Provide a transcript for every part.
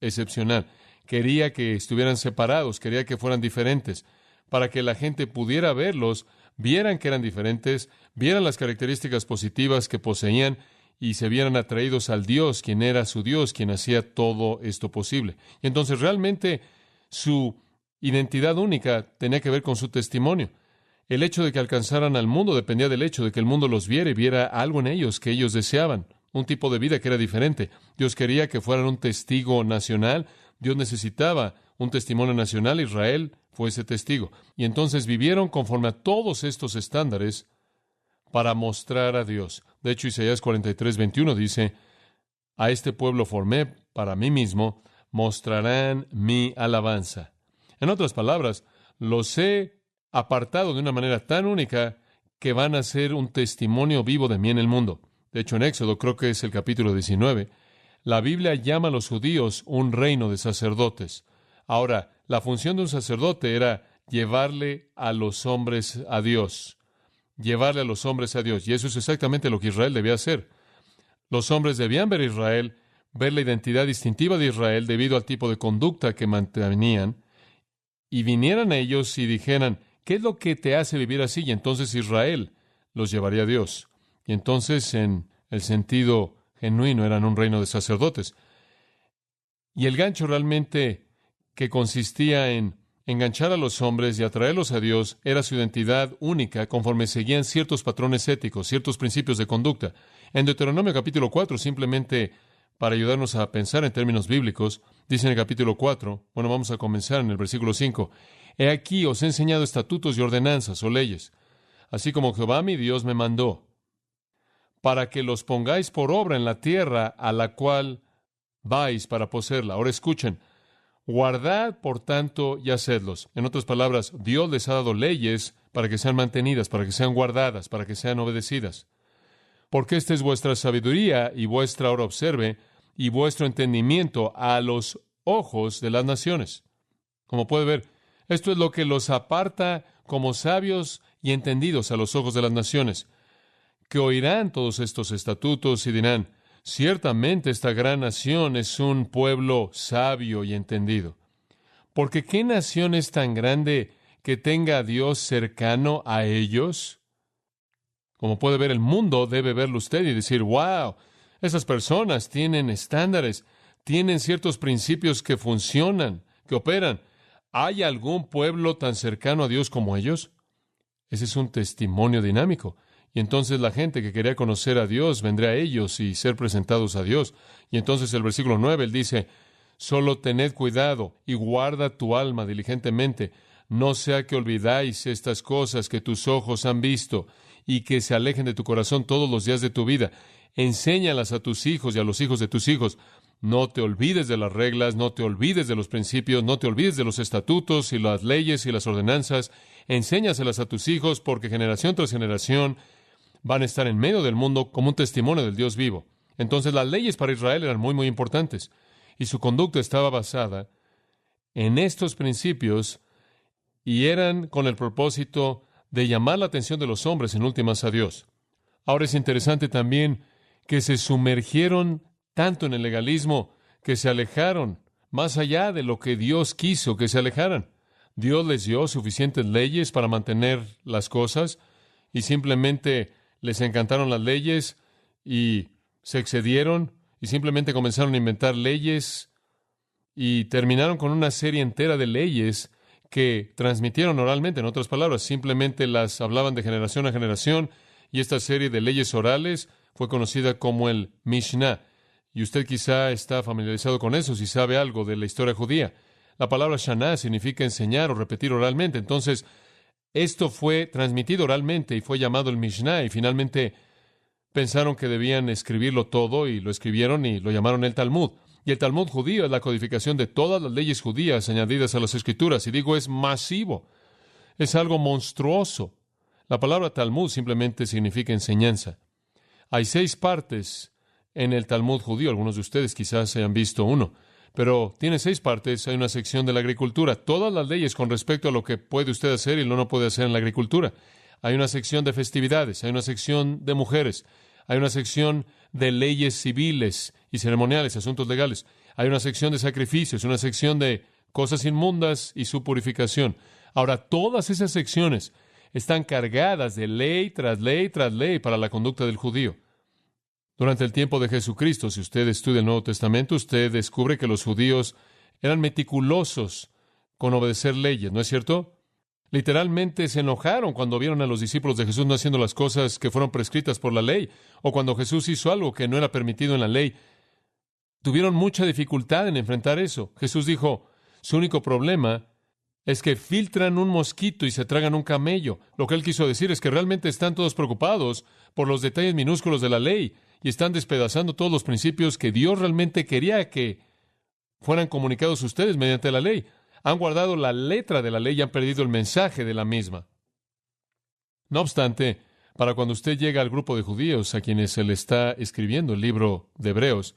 excepcional. Quería que estuvieran separados, quería que fueran diferentes, para que la gente pudiera verlos, vieran que eran diferentes, vieran las características positivas que poseían y se vieran atraídos al Dios, quien era su Dios, quien hacía todo esto posible. Y entonces realmente su identidad única tenía que ver con su testimonio. El hecho de que alcanzaran al mundo dependía del hecho de que el mundo los viera y viera algo en ellos que ellos deseaban, un tipo de vida que era diferente. Dios quería que fueran un testigo nacional. Dios necesitaba un testimonio nacional. Israel fue ese testigo. Y entonces vivieron conforme a todos estos estándares para mostrar a Dios. De hecho, Isaías 43:21 dice, a este pueblo formé para mí mismo, mostrarán mi alabanza. En otras palabras, los he apartado de una manera tan única que van a ser un testimonio vivo de mí en el mundo. De hecho, en Éxodo, creo que es el capítulo 19, la Biblia llama a los judíos un reino de sacerdotes. Ahora, la función de un sacerdote era llevarle a los hombres a Dios. Llevarle a los hombres a Dios. Y eso es exactamente lo que Israel debía hacer. Los hombres debían ver a Israel, ver la identidad distintiva de Israel debido al tipo de conducta que mantenían, y vinieran a ellos y dijeran, ¿qué es lo que te hace vivir así? Y entonces Israel los llevaría a Dios. Y entonces, en el sentido genuino, eran un reino de sacerdotes. Y el gancho realmente que consistía en enganchar a los hombres y atraerlos a Dios era su identidad única conforme seguían ciertos patrones éticos, ciertos principios de conducta. En Deuteronomio capítulo 4, simplemente para ayudarnos a pensar en términos bíblicos, dice en el capítulo 4, vamos a comenzar en el versículo 5, He aquí os he enseñado estatutos y ordenanzas o leyes, así como Jehová mi Dios me mandó, para que los pongáis por obra en la tierra a la cual vais para poseerla. Ahora escuchen, guardad, por tanto, y hacedlos. En otras palabras, Dios les ha dado leyes para que sean mantenidas, para que sean guardadas, para que sean obedecidas. Porque esta es vuestra sabiduría y vuestra, ahora observe, y vuestro entendimiento a los ojos de las naciones. Como puede ver, esto es lo que los aparta como sabios y entendidos a los ojos de las naciones, que oirán todos estos estatutos y dirán, ciertamente esta gran nación es un pueblo sabio y entendido. Porque ¿qué nación es tan grande que tenga a Dios cercano a ellos? Como puede ver, el mundo debe verlo usted y decir, wow, esas personas tienen estándares, tienen ciertos principios que funcionan, que operan. ¿Hay algún pueblo tan cercano a Dios como ellos? Ese es un testimonio dinámico. Y entonces la gente que quería conocer a Dios vendría a ellos y ser presentados a Dios. Y entonces el versículo 9, él dice, solo tened cuidado y guarda tu alma diligentemente, no sea que olvidáis estas cosas que tus ojos han visto y que se alejen de tu corazón todos los días de tu vida. Enséñalas a tus hijos y a los hijos de tus hijos. No te olvides de las reglas, no te olvides de los principios, no te olvides de los estatutos y las leyes y las ordenanzas. Enséñaselas a tus hijos porque generación tras generación van a estar en medio del mundo como un testimonio del Dios vivo. Entonces las leyes para Israel eran muy, muy importantes. Y su conducta estaba basada en estos principios y eran con el propósito de llamar la atención de los hombres en últimas a Dios. Ahora es interesante también que se sumergieron tanto en el legalismo que se alejaron más allá de lo que Dios quiso que se alejaran. Dios les dio suficientes leyes para mantener las cosas y simplemente les encantaron las leyes y se excedieron y simplemente comenzaron a inventar leyes y terminaron con una serie entera de leyes que transmitieron oralmente. En otras palabras, simplemente las hablaban de generación a generación y esta serie de leyes orales fue conocida como el Mishnah. Y usted quizá está familiarizado con eso si sabe algo de la historia judía. La palabra Shana significa enseñar o repetir oralmente. Entonces, esto fue transmitido oralmente y fue llamado el Mishnah y finalmente pensaron que debían escribirlo todo y lo escribieron y lo llamaron el Talmud. Y el Talmud judío es la codificación de todas las leyes judías añadidas a las Escrituras. Y digo, es masivo. Es algo monstruoso. La palabra Talmud simplemente significa enseñanza. Hay 6 partes en el Talmud judío. Algunos de ustedes quizás hayan visto uno. Pero tiene 6 partes. Hay una sección de la agricultura. Todas las leyes con respecto a lo que puede usted hacer y lo no puede hacer en la agricultura. Hay una sección de festividades. Hay una sección de mujeres. Hay una sección de leyes civiles y ceremoniales, asuntos legales. Hay una sección de sacrificios, una sección de cosas inmundas y su purificación. Ahora, todas esas secciones están cargadas de ley tras ley tras ley para la conducta del judío. Durante el tiempo de Jesucristo, si usted estudia el Nuevo Testamento, usted descubre que los judíos eran meticulosos con obedecer leyes, ¿no es cierto? Literalmente se enojaron cuando vieron a los discípulos de Jesús no haciendo las cosas que fueron prescritas por la ley, o cuando Jesús hizo algo que no era permitido en la ley. Tuvieron mucha dificultad en enfrentar eso. Jesús dijo, su único problema es que filtran un mosquito y se tragan un camello. Lo que él quiso decir es que realmente están todos preocupados por los detalles minúsculos de la ley y están despedazando todos los principios que Dios realmente quería que fueran comunicados a ustedes mediante la ley. Han guardado la letra de la ley y han perdido el mensaje de la misma. No obstante, para cuando usted llega al grupo de judíos a quienes se le está escribiendo el libro de Hebreos,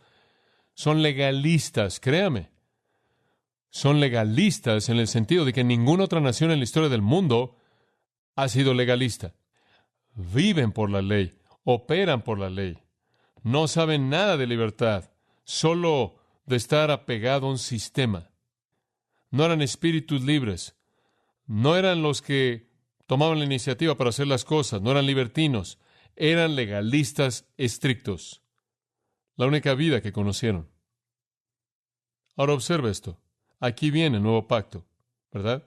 son legalistas, créame. Son legalistas en el sentido de que ninguna otra nación en la historia del mundo ha sido legalista. Viven por la ley, operan por la ley. No saben nada de libertad, solo de estar apegado a un sistema. No eran espíritus libres. No eran los que tomaban la iniciativa para hacer las cosas. No eran libertinos. Eran legalistas estrictos. La única vida que conocieron. Ahora observa esto. Aquí viene el nuevo pacto, ¿verdad?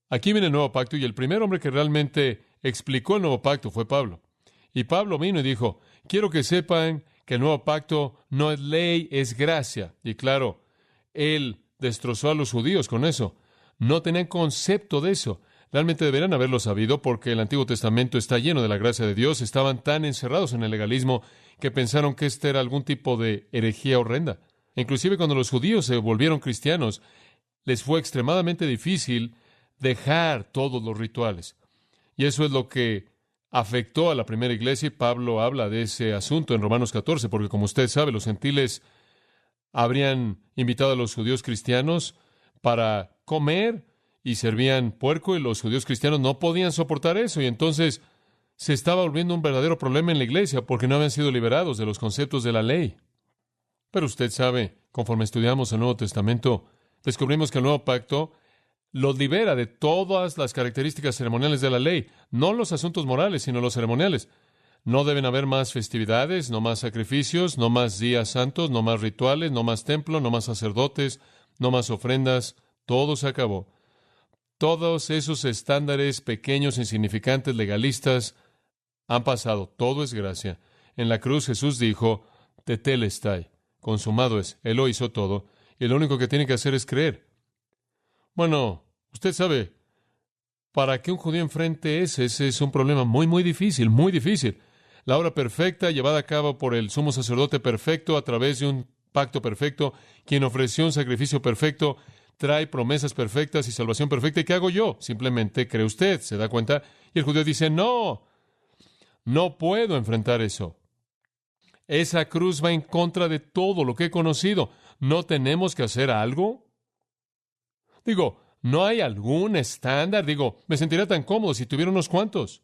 Aquí viene el nuevo pacto y el primer hombre que realmente explicó el nuevo pacto fue Pablo. Y Pablo vino y dijo, quiero que sepan que el nuevo pacto no es ley, es gracia. Y claro, él destrozó a los judíos con eso. No tenían concepto de eso. Realmente deberían haberlo sabido porque el Antiguo Testamento está lleno de la gracia de Dios. Estaban tan encerrados en el legalismo que pensaron que este era algún tipo de herejía horrenda. Inclusive cuando los judíos se volvieron cristianos, les fue extremadamente difícil dejar todos los rituales. Y eso es lo que afectó a la primera iglesia, y Pablo habla de ese asunto en Romanos 14, porque como usted sabe, los gentiles habrían invitado a los judíos cristianos para comer y servían puerco, y los judíos cristianos no podían soportar eso, y entonces se estaba volviendo un verdadero problema en la iglesia porque no habían sido liberados de los conceptos de la ley. Pero usted sabe, conforme estudiamos el Nuevo Testamento, descubrimos que el Nuevo Pacto los libera de todas las características ceremoniales de la ley, no los asuntos morales, sino los ceremoniales. No deben haber más festividades, no más sacrificios, no más días santos, no más rituales, no más templo, no más sacerdotes, no más ofrendas. Todo se acabó. Todos esos estándares pequeños, insignificantes, legalistas, han pasado. Todo es gracia. En la cruz Jesús dijo, tetelestai, consumado es. Él lo hizo todo. Y lo único que tiene que hacer es creer. Bueno, usted sabe, para que un judío enfrente ese es un problema muy, muy difícil, muy difícil. La obra perfecta llevada a cabo por el sumo sacerdote perfecto a través de un pacto perfecto, quien ofreció un sacrificio perfecto, trae promesas perfectas y salvación perfecta. ¿Y qué hago yo? Simplemente cree usted, ¿se da cuenta? Y el judío dice, no puedo enfrentar eso. Esa cruz va en contra de todo lo que he conocido. ¿No tenemos que hacer algo? Digo, ¿no hay algún estándar? Digo, me sentiría tan cómodo si tuviera unos cuantos.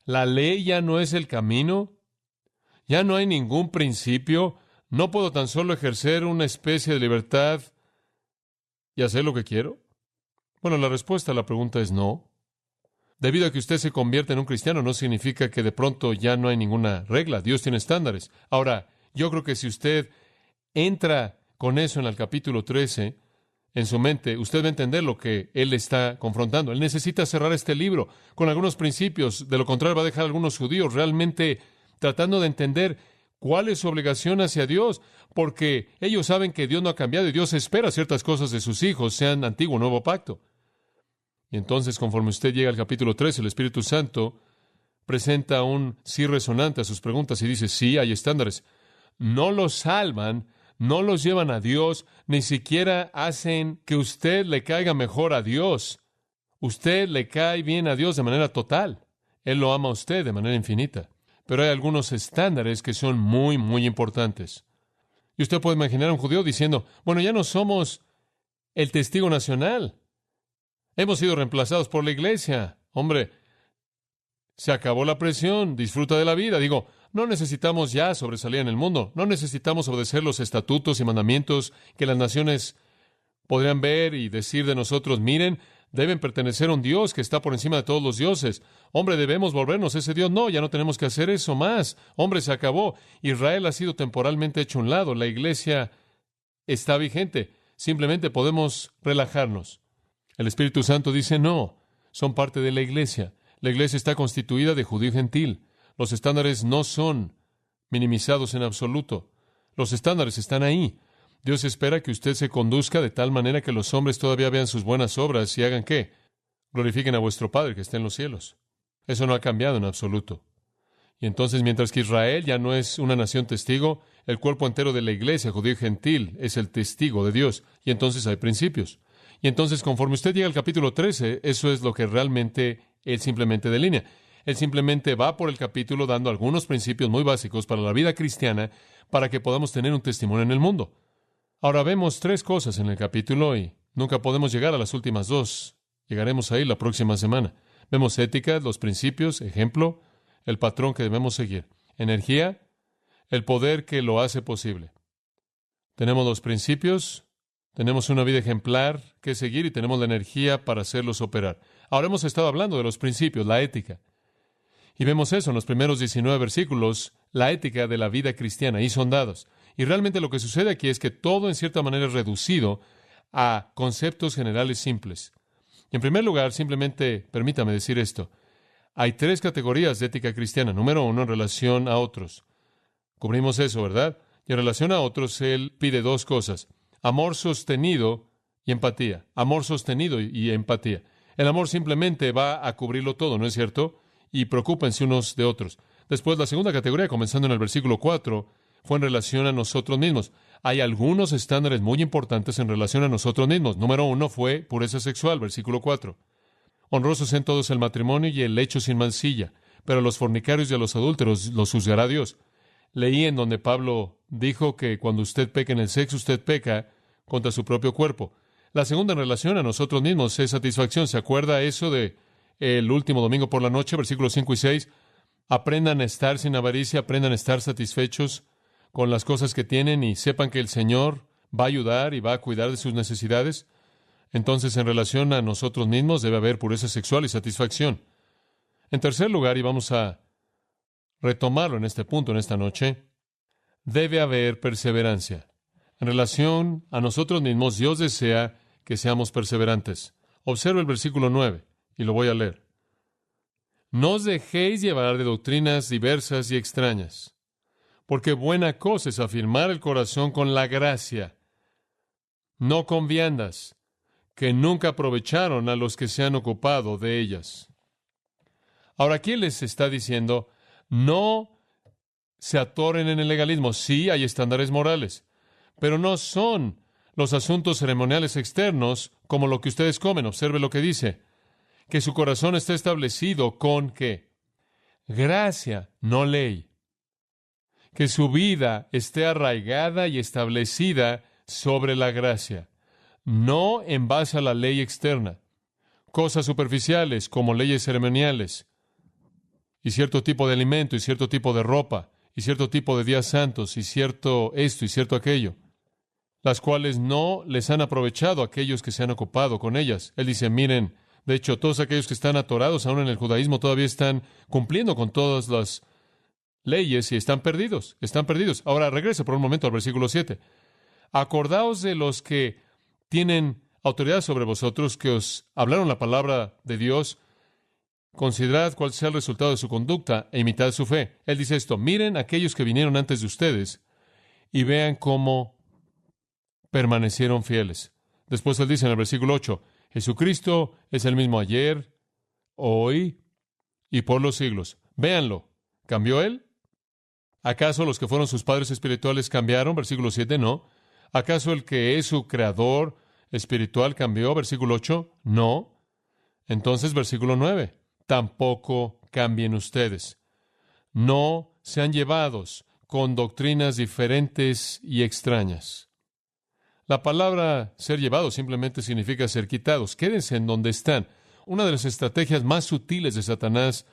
La ley ya no es el camino. Ya no hay ningún principio. No puedo tan solo ejercer una especie de libertad y hacer lo que quiero. Bueno, la respuesta a la pregunta es no. Debido a que usted se convierte en un cristiano, no significa que de pronto ya no hay ninguna regla. Dios tiene estándares. Ahora, yo creo que si usted entra con eso en el capítulo 13, en su mente, usted va a entender lo que él está confrontando. Él necesita cerrar este libro con algunos principios. De lo contrario, va a dejar a algunos judíos realmente tratando de entender cuál es su obligación hacia Dios, porque ellos saben que Dios no ha cambiado y Dios espera ciertas cosas de sus hijos, sean antiguo o nuevo pacto. Y entonces, conforme usted llega al capítulo 13, el Espíritu Santo presenta un sí resonante a sus preguntas y dice, sí, hay estándares. No los salvan, no los llevan a Dios, ni siquiera hacen que usted le caiga mejor a Dios. Usted le cae bien a Dios de manera total. Él lo ama a usted de manera infinita. Pero hay algunos estándares que son muy, muy importantes. Y usted puede imaginar a un judío diciendo, bueno, ya no somos el testigo nacional. Hemos sido reemplazados por la iglesia. Hombre, Se acabó la presión, disfruta de la vida. Digo, no necesitamos ya sobresalir en el mundo, no necesitamos obedecer los estatutos y mandamientos que las naciones podrían ver y decir de nosotros, miren, deben pertenecer a un Dios que está por encima de todos los dioses. Hombre, debemos volvernos ese Dios. No, ya no tenemos que hacer eso más. Hombre, se acabó. Israel ha sido temporalmente hecho a un lado. La iglesia está vigente. Simplemente podemos relajarnos. El Espíritu Santo dice, no, son parte de la iglesia. La iglesia está constituida de judío y gentil. Los estándares no son minimizados en absoluto. Los estándares están ahí. Dios espera que usted se conduzca de tal manera que los hombres todavía vean sus buenas obras y hagan ¿qué? Glorifiquen a vuestro Padre que está en los cielos. Eso no ha cambiado en absoluto. Y entonces, mientras que Israel ya no es una nación testigo, el cuerpo entero de la iglesia, judío y gentil, es el testigo de Dios. Y entonces hay principios. Y entonces, conforme usted llega al capítulo 13, eso es lo que realmente Él simplemente delinea. Él simplemente va por el capítulo dando algunos principios muy básicos para la vida cristiana para que podamos tener un testimonio en el mundo. Ahora vemos tres cosas en el capítulo y nunca podemos llegar a las últimas dos. Llegaremos ahí la próxima semana. Vemos ética, los principios, ejemplo, el patrón que debemos seguir. Energía, el poder que lo hace posible. Tenemos los principios, tenemos una vida ejemplar que seguir y tenemos la energía para hacerlos operar. Ahora hemos estado hablando de los principios, la ética. Y vemos eso en los primeros 19 versículos, la ética de la vida cristiana, y son dados. Y realmente lo que sucede aquí es que todo en cierta manera es reducido a conceptos generales simples. En primer lugar, simplemente permítame decir esto. Hay tres categorías de ética cristiana. Número uno, en relación a otros. Cubrimos eso, ¿verdad? Y en relación a otros, Él pide dos cosas. Amor sostenido y empatía. Amor sostenido y empatía. El amor simplemente va a cubrirlo todo, ¿no es cierto? Y preocúpense unos de otros. Después, la segunda categoría, comenzando en el versículo 4, fue en relación a nosotros mismos. Hay algunos estándares muy importantes en relación a nosotros mismos. Número uno fue pureza sexual, versículo 4. Honrosos en todos el matrimonio y el lecho sin mancilla, pero a los fornicarios y a los adúlteros los juzgará Dios. Leí en donde Pablo dijo que cuando usted peca en el sexo, usted peca contra su propio cuerpo. La segunda en relación a nosotros mismos es satisfacción. ¿Se acuerda eso de el último domingo por la noche, versículos 5 y 6? Aprendan a estar sin avaricia, aprendan a estar satisfechos con las cosas que tienen y sepan que el Señor va a ayudar y va a cuidar de sus necesidades. Entonces, en relación a nosotros mismos, debe haber pureza sexual y satisfacción. En tercer lugar, y vamos a retomarlo en este punto, en esta noche, debe haber perseverancia. En relación a nosotros mismos, Dios desea que seamos perseverantes. Observa el versículo 9, y lo voy a leer. No os dejéis llevar de doctrinas diversas y extrañas, porque buena cosa es afirmar el corazón con la gracia, no con viandas, que nunca aprovecharon a los que se han ocupado de ellas. Ahora, aquí les está diciendo, no se atoren en el legalismo. Sí, hay estándares morales, pero no son los asuntos ceremoniales externos como lo que ustedes comen. Observe lo que dice, que su corazón está establecido con ¿qué? Gracia, no ley. Que su vida esté arraigada y establecida sobre la gracia, no en base a la ley externa. Cosas superficiales como leyes ceremoniales, y cierto tipo de alimento, y cierto tipo de ropa, y cierto tipo de días santos, y cierto esto, y cierto aquello, las cuales no les han aprovechado a aquellos que se han ocupado con ellas. Él dice, miren, de hecho, todos aquellos que están atorados aún en el judaísmo todavía están cumpliendo con todas las leyes y están perdidos, están perdidos. Ahora regrese por un momento al versículo 7. Acordaos de los que tienen autoridad sobre vosotros, que os hablaron la palabra de Dios. Considerad cuál sea el resultado de su conducta e imitad su fe. Él dice esto, miren a aquellos que vinieron antes de ustedes y vean cómo permanecieron fieles. Después él dice en el versículo 8, Jesucristo es el mismo ayer, hoy y por los siglos. Véanlo. ¿Cambió él? ¿Acaso los que fueron sus padres espirituales cambiaron? Versículo 7, no. ¿Acaso el que es su creador espiritual cambió? Versículo 8, no. Entonces, versículo 9, tampoco cambien ustedes. No sean llevados con doctrinas diferentes y extrañas. La palabra ser llevados simplemente significa ser quitados. Quédense en donde están. Una de las estrategias más sutiles de Satanás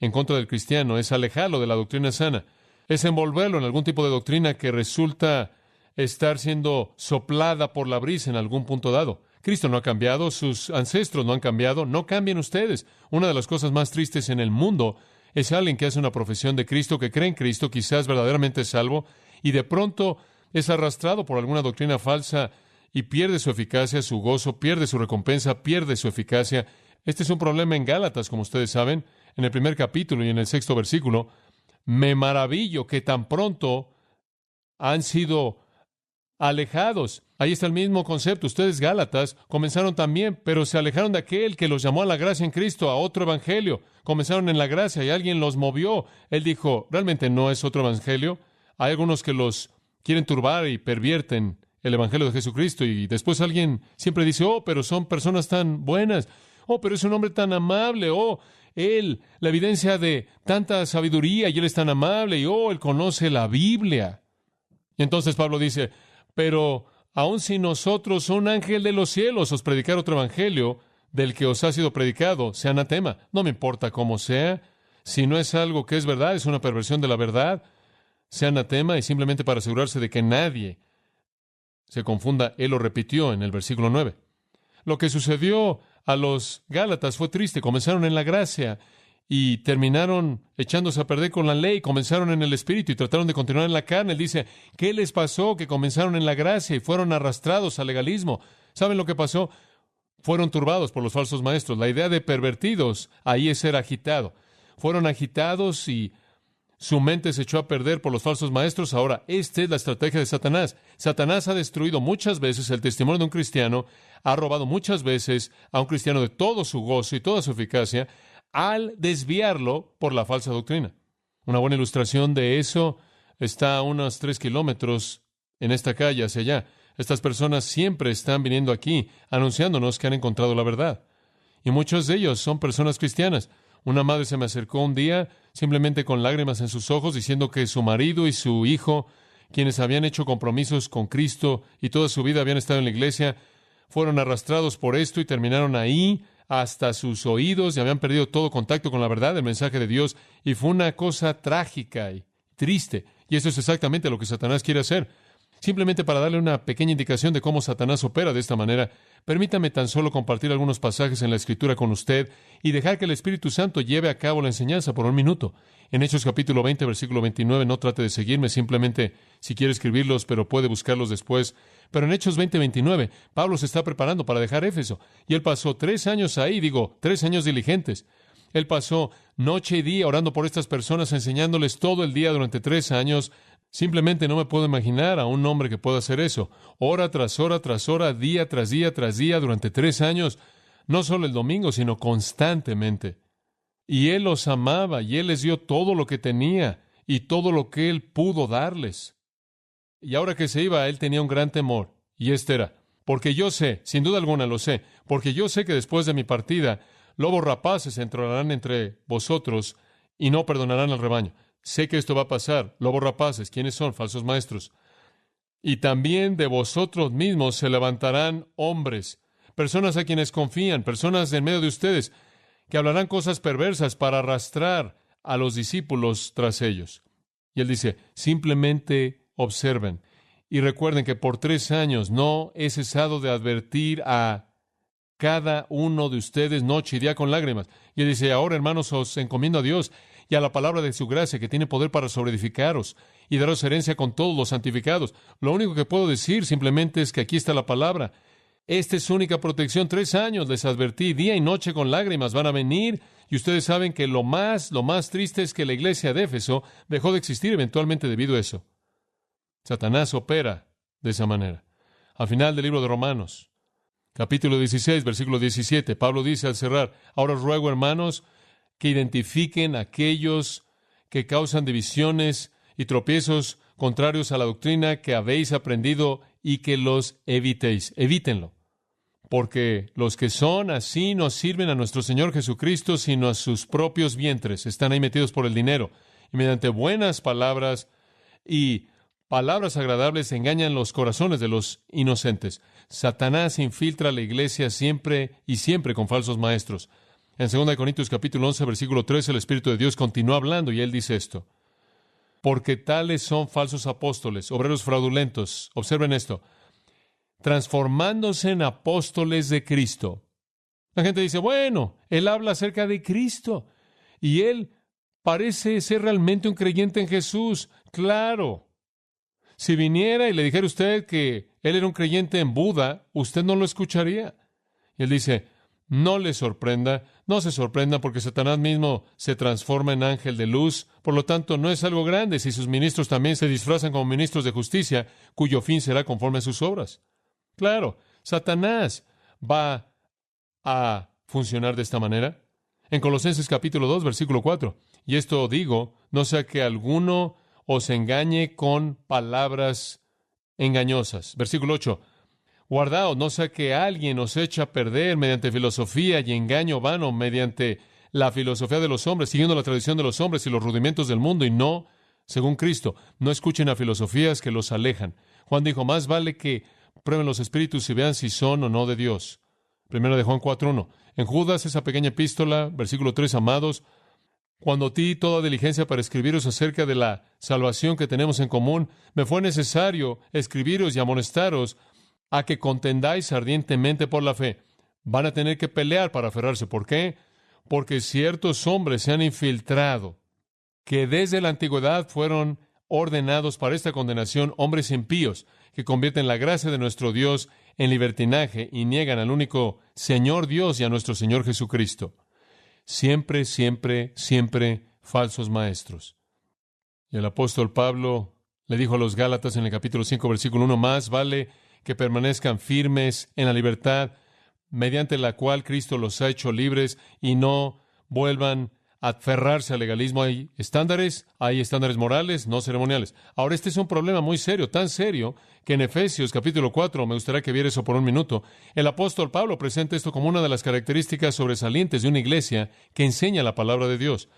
en contra del cristiano, es alejarlo de la doctrina sana, es envolverlo en algún tipo de doctrina que resulta estar siendo soplada por la brisa en algún punto dado. Cristo no ha cambiado, sus ancestros no han cambiado, no cambien ustedes. Una de las cosas más tristes en el mundo es alguien que hace una profesión de Cristo, que cree en Cristo, quizás verdaderamente salvo, y de pronto es arrastrado por alguna doctrina falsa y pierde su eficacia, su gozo, pierde su recompensa, pierde su eficacia. Este es un problema en Gálatas, como ustedes saben, en el primer capítulo y en el 6º versículo. Me maravillo que tan pronto han sido alejados. Ahí está el mismo concepto. Ustedes, Gálatas, comenzaron también, pero se alejaron de aquel que los llamó a la gracia en Cristo, a otro evangelio. Comenzaron en la gracia y alguien los movió. Él dijo, realmente no es otro evangelio. Hay algunos que los quieren turbar y pervierten el evangelio de Jesucristo, y después alguien siempre dice, oh, pero son personas tan buenas, oh, pero es un hombre tan amable, oh, él, la evidencia de tanta sabiduría, y él es tan amable, y oh, él conoce la Biblia. Y entonces Pablo dice, pero aun si nosotros, un ángel de los cielos, os predicar otro evangelio del que os ha sido predicado, sea anatema. No me importa cómo sea, si no es algo que es verdad, es una perversión de la verdad, sea anatema, y simplemente para asegurarse de que nadie se confunda, él lo repitió en el versículo 9. Lo que sucedió a los Gálatas fue triste. Comenzaron en la gracia y terminaron echándose a perder con la ley. Comenzaron en el Espíritu y trataron de continuar en la carne. Él dice, ¿qué les pasó? Que comenzaron en la gracia y fueron arrastrados al legalismo. ¿Saben lo que pasó? Fueron turbados por los falsos maestros. La idea de pervertidos ahí es ser agitado. Fueron agitados y su mente se echó a perder por los falsos maestros. Ahora, esta es la estrategia de Satanás. Satanás ha destruido muchas veces el testimonio de un cristiano, ha robado muchas veces a un cristiano de todo su gozo y toda su eficacia al desviarlo por la falsa doctrina. Una buena ilustración de eso está a unos 3 kilómetros en esta calle hacia allá. Estas personas siempre están viniendo aquí anunciándonos que han encontrado la verdad. Y muchos de ellos son personas cristianas. Una madre se me acercó un día, simplemente con lágrimas en sus ojos, diciendo que su marido y su hijo, quienes habían hecho compromisos con Cristo y toda su vida habían estado en la iglesia, fueron arrastrados por esto y terminaron ahí hasta sus oídos y habían perdido todo contacto con la verdad, el mensaje de Dios, y fue una cosa trágica y triste. Y eso es exactamente lo que Satanás quiere hacer. Simplemente para darle una pequeña indicación de cómo Satanás opera de esta manera, permítame tan solo compartir algunos pasajes en la Escritura con usted y dejar que el Espíritu Santo lleve a cabo la enseñanza por un minuto. En Hechos capítulo 20, versículo 29, no trate de seguirme, simplemente si quiere escribirlos, pero puede buscarlos después. Pero en Hechos 20, 29, Pablo se está preparando para dejar Éfeso, y él pasó 3 años ahí, 3 años diligentes. Él pasó noche y día orando por estas personas, enseñándoles todo el día durante 3 años. Simplemente no me puedo imaginar a un hombre que pueda hacer eso. Hora tras hora tras hora, día tras día tras día, durante 3 años. No solo el domingo, sino constantemente. Y él los amaba, y él les dio todo lo que tenía, y todo lo que él pudo darles. Y ahora que se iba, él tenía un gran temor. Y este era, porque yo sé, sin duda alguna lo sé, porque yo sé que después de mi partida, lobos rapaces entrarán entre vosotros, y no perdonarán al rebaño. Sé que esto va a pasar. Lobos rapaces, ¿quiénes son? Falsos maestros. Y también de vosotros mismos se levantarán hombres, personas a quienes confían, personas en medio de ustedes, que hablarán cosas perversas para arrastrar a los discípulos tras ellos. Y él dice, simplemente observen y recuerden que por 3 años no he cesado de advertir a cada uno de ustedes noche y día con lágrimas. Y él dice, ahora hermanos, os encomiendo a Dios y a la palabra de su gracia, que tiene poder para sobreedificaros y daros herencia con todos los santificados. Lo único que puedo decir simplemente es que aquí está la palabra. Esta es su única protección. 3 años les advertí, día y noche con lágrimas van a venir, y ustedes saben que lo más triste es que la iglesia de Éfeso dejó de existir eventualmente debido a eso. Satanás opera de esa manera. Al final del libro de Romanos, capítulo 16, versículo 17, Pablo dice al cerrar, ahora os ruego, hermanos, que identifiquen a aquellos que causan divisiones y tropiezos contrarios a la doctrina que habéis aprendido y que los evitéis. Evítenlo. Porque los que son así no sirven a nuestro Señor Jesucristo, sino a sus propios vientres. Están ahí metidos por el dinero. Y mediante buenas palabras y palabras agradables engañan los corazones de los inocentes. Satanás infiltra la iglesia siempre y siempre con falsos maestros. En 2 Corintios capítulo 11, versículo 13, el Espíritu de Dios continúa hablando y Él dice esto: porque tales son falsos apóstoles, obreros fraudulentos. Observen esto: transformándose en apóstoles de Cristo. La gente dice, bueno, Él habla acerca de Cristo y Él parece ser realmente un creyente en Jesús. Claro. Si viniera y le dijera a usted que Él era un creyente en Buda, usted no lo escucharía. Y Él dice, no le sorprenda, no se sorprenda porque Satanás mismo se transforma en ángel de luz. Por lo tanto, no es algo grande si sus ministros también se disfrazan como ministros de justicia, cuyo fin será conforme a sus obras. Claro, Satanás va a funcionar de esta manera. En Colosenses capítulo 2, versículo 4. Y esto digo, no sea que alguno os engañe con palabras engañosas. Versículo 8. Guardaos, no sea que alguien os eche a perder mediante filosofía y engaño vano, mediante la filosofía de los hombres, siguiendo la tradición de los hombres y los rudimentos del mundo, y no, según Cristo. No escuchen a filosofías que los alejan. Juan dijo, más vale que prueben los espíritus y vean si son o no de Dios. Primera de Juan 4:1. En Judas, esa pequeña epístola, versículo 3, amados, cuando di toda diligencia para escribiros acerca de la salvación que tenemos en común, me fue necesario escribiros y amonestaros a que contendáis ardientemente por la fe. Van a tener que pelear para aferrarse. ¿Por qué? Porque ciertos hombres se han infiltrado, que desde la antigüedad fueron ordenados para esta condenación, hombres impíos, que convierten la gracia de nuestro Dios en libertinaje y niegan al único Señor Dios y a nuestro Señor Jesucristo. Siempre, siempre, siempre falsos maestros. Y el apóstol Pablo le dijo a los Gálatas en el capítulo 5, versículo 1, más vale que permanezcan firmes en la libertad mediante la cual Cristo los ha hecho libres y no vuelvan a aferrarse al legalismo. Hay estándares morales, no ceremoniales. Ahora, este es un problema muy serio, tan serio que en Efesios capítulo 4, me gustaría que viera eso por un minuto, el apóstol Pablo presenta esto como una de las características sobresalientes de una iglesia que enseña la palabra de Dios.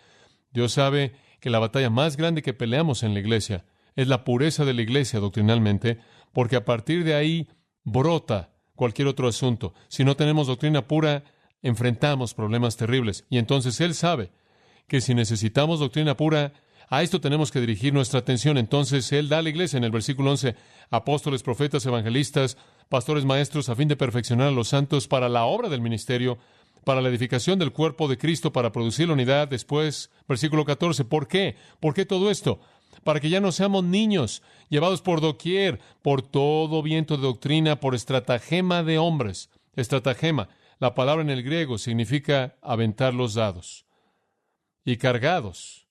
Dios sabe que la batalla más grande que peleamos en la iglesia es la pureza de la iglesia doctrinalmente, porque a partir de ahí brota cualquier otro asunto. Si no tenemos doctrina pura, enfrentamos problemas terribles. Y entonces Él sabe que si necesitamos doctrina pura, a esto tenemos que dirigir nuestra atención. Entonces Él da a la iglesia en el versículo 11, apóstoles, profetas, evangelistas, pastores, maestros, a fin de perfeccionar a los santos para la obra del ministerio, para la edificación del cuerpo de Cristo, para producir la unidad. Después, versículo 14, ¿por qué? ¿Por qué todo esto? Para que ya no seamos niños, llevados por doquier, por todo viento de doctrina, por estratagema de hombres. Estratagema, la palabra en el griego significa aventar los dados. Y cargados,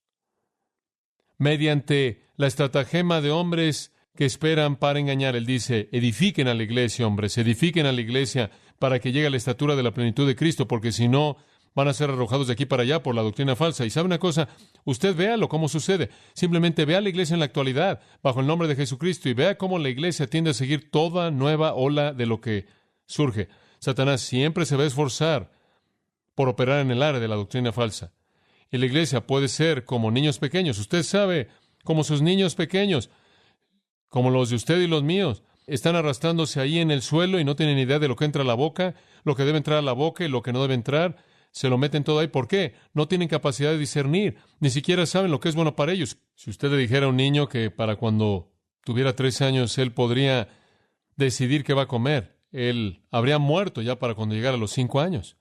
mediante la estratagema de hombres que esperan para engañar. Él dice, edifiquen a la iglesia, hombres, edifiquen a la iglesia para que llegue a la estatura de la plenitud de Cristo, porque si no, van a ser arrojados de aquí para allá por la doctrina falsa. Y sabe una cosa, usted véalo cómo sucede. Simplemente vea la iglesia en la actualidad, bajo el nombre de Jesucristo, y vea cómo la iglesia tiende a seguir toda nueva ola de lo que surge. Satanás siempre se va a esforzar por operar en el área de la doctrina falsa. Y la iglesia puede ser como niños pequeños. Usted sabe, como sus niños pequeños, como los de usted y los míos, están arrastrándose ahí en el suelo y no tienen idea de lo que entra a la boca, lo que debe entrar a la boca y lo que no debe entrar. Se lo meten todo ahí. ¿Por qué? No tienen capacidad de discernir. Ni siquiera saben lo que es bueno para ellos. Si usted le dijera a un niño que para cuando tuviera 13 años él podría decidir qué va a comer, él habría muerto ya para cuando llegara a los 5 años.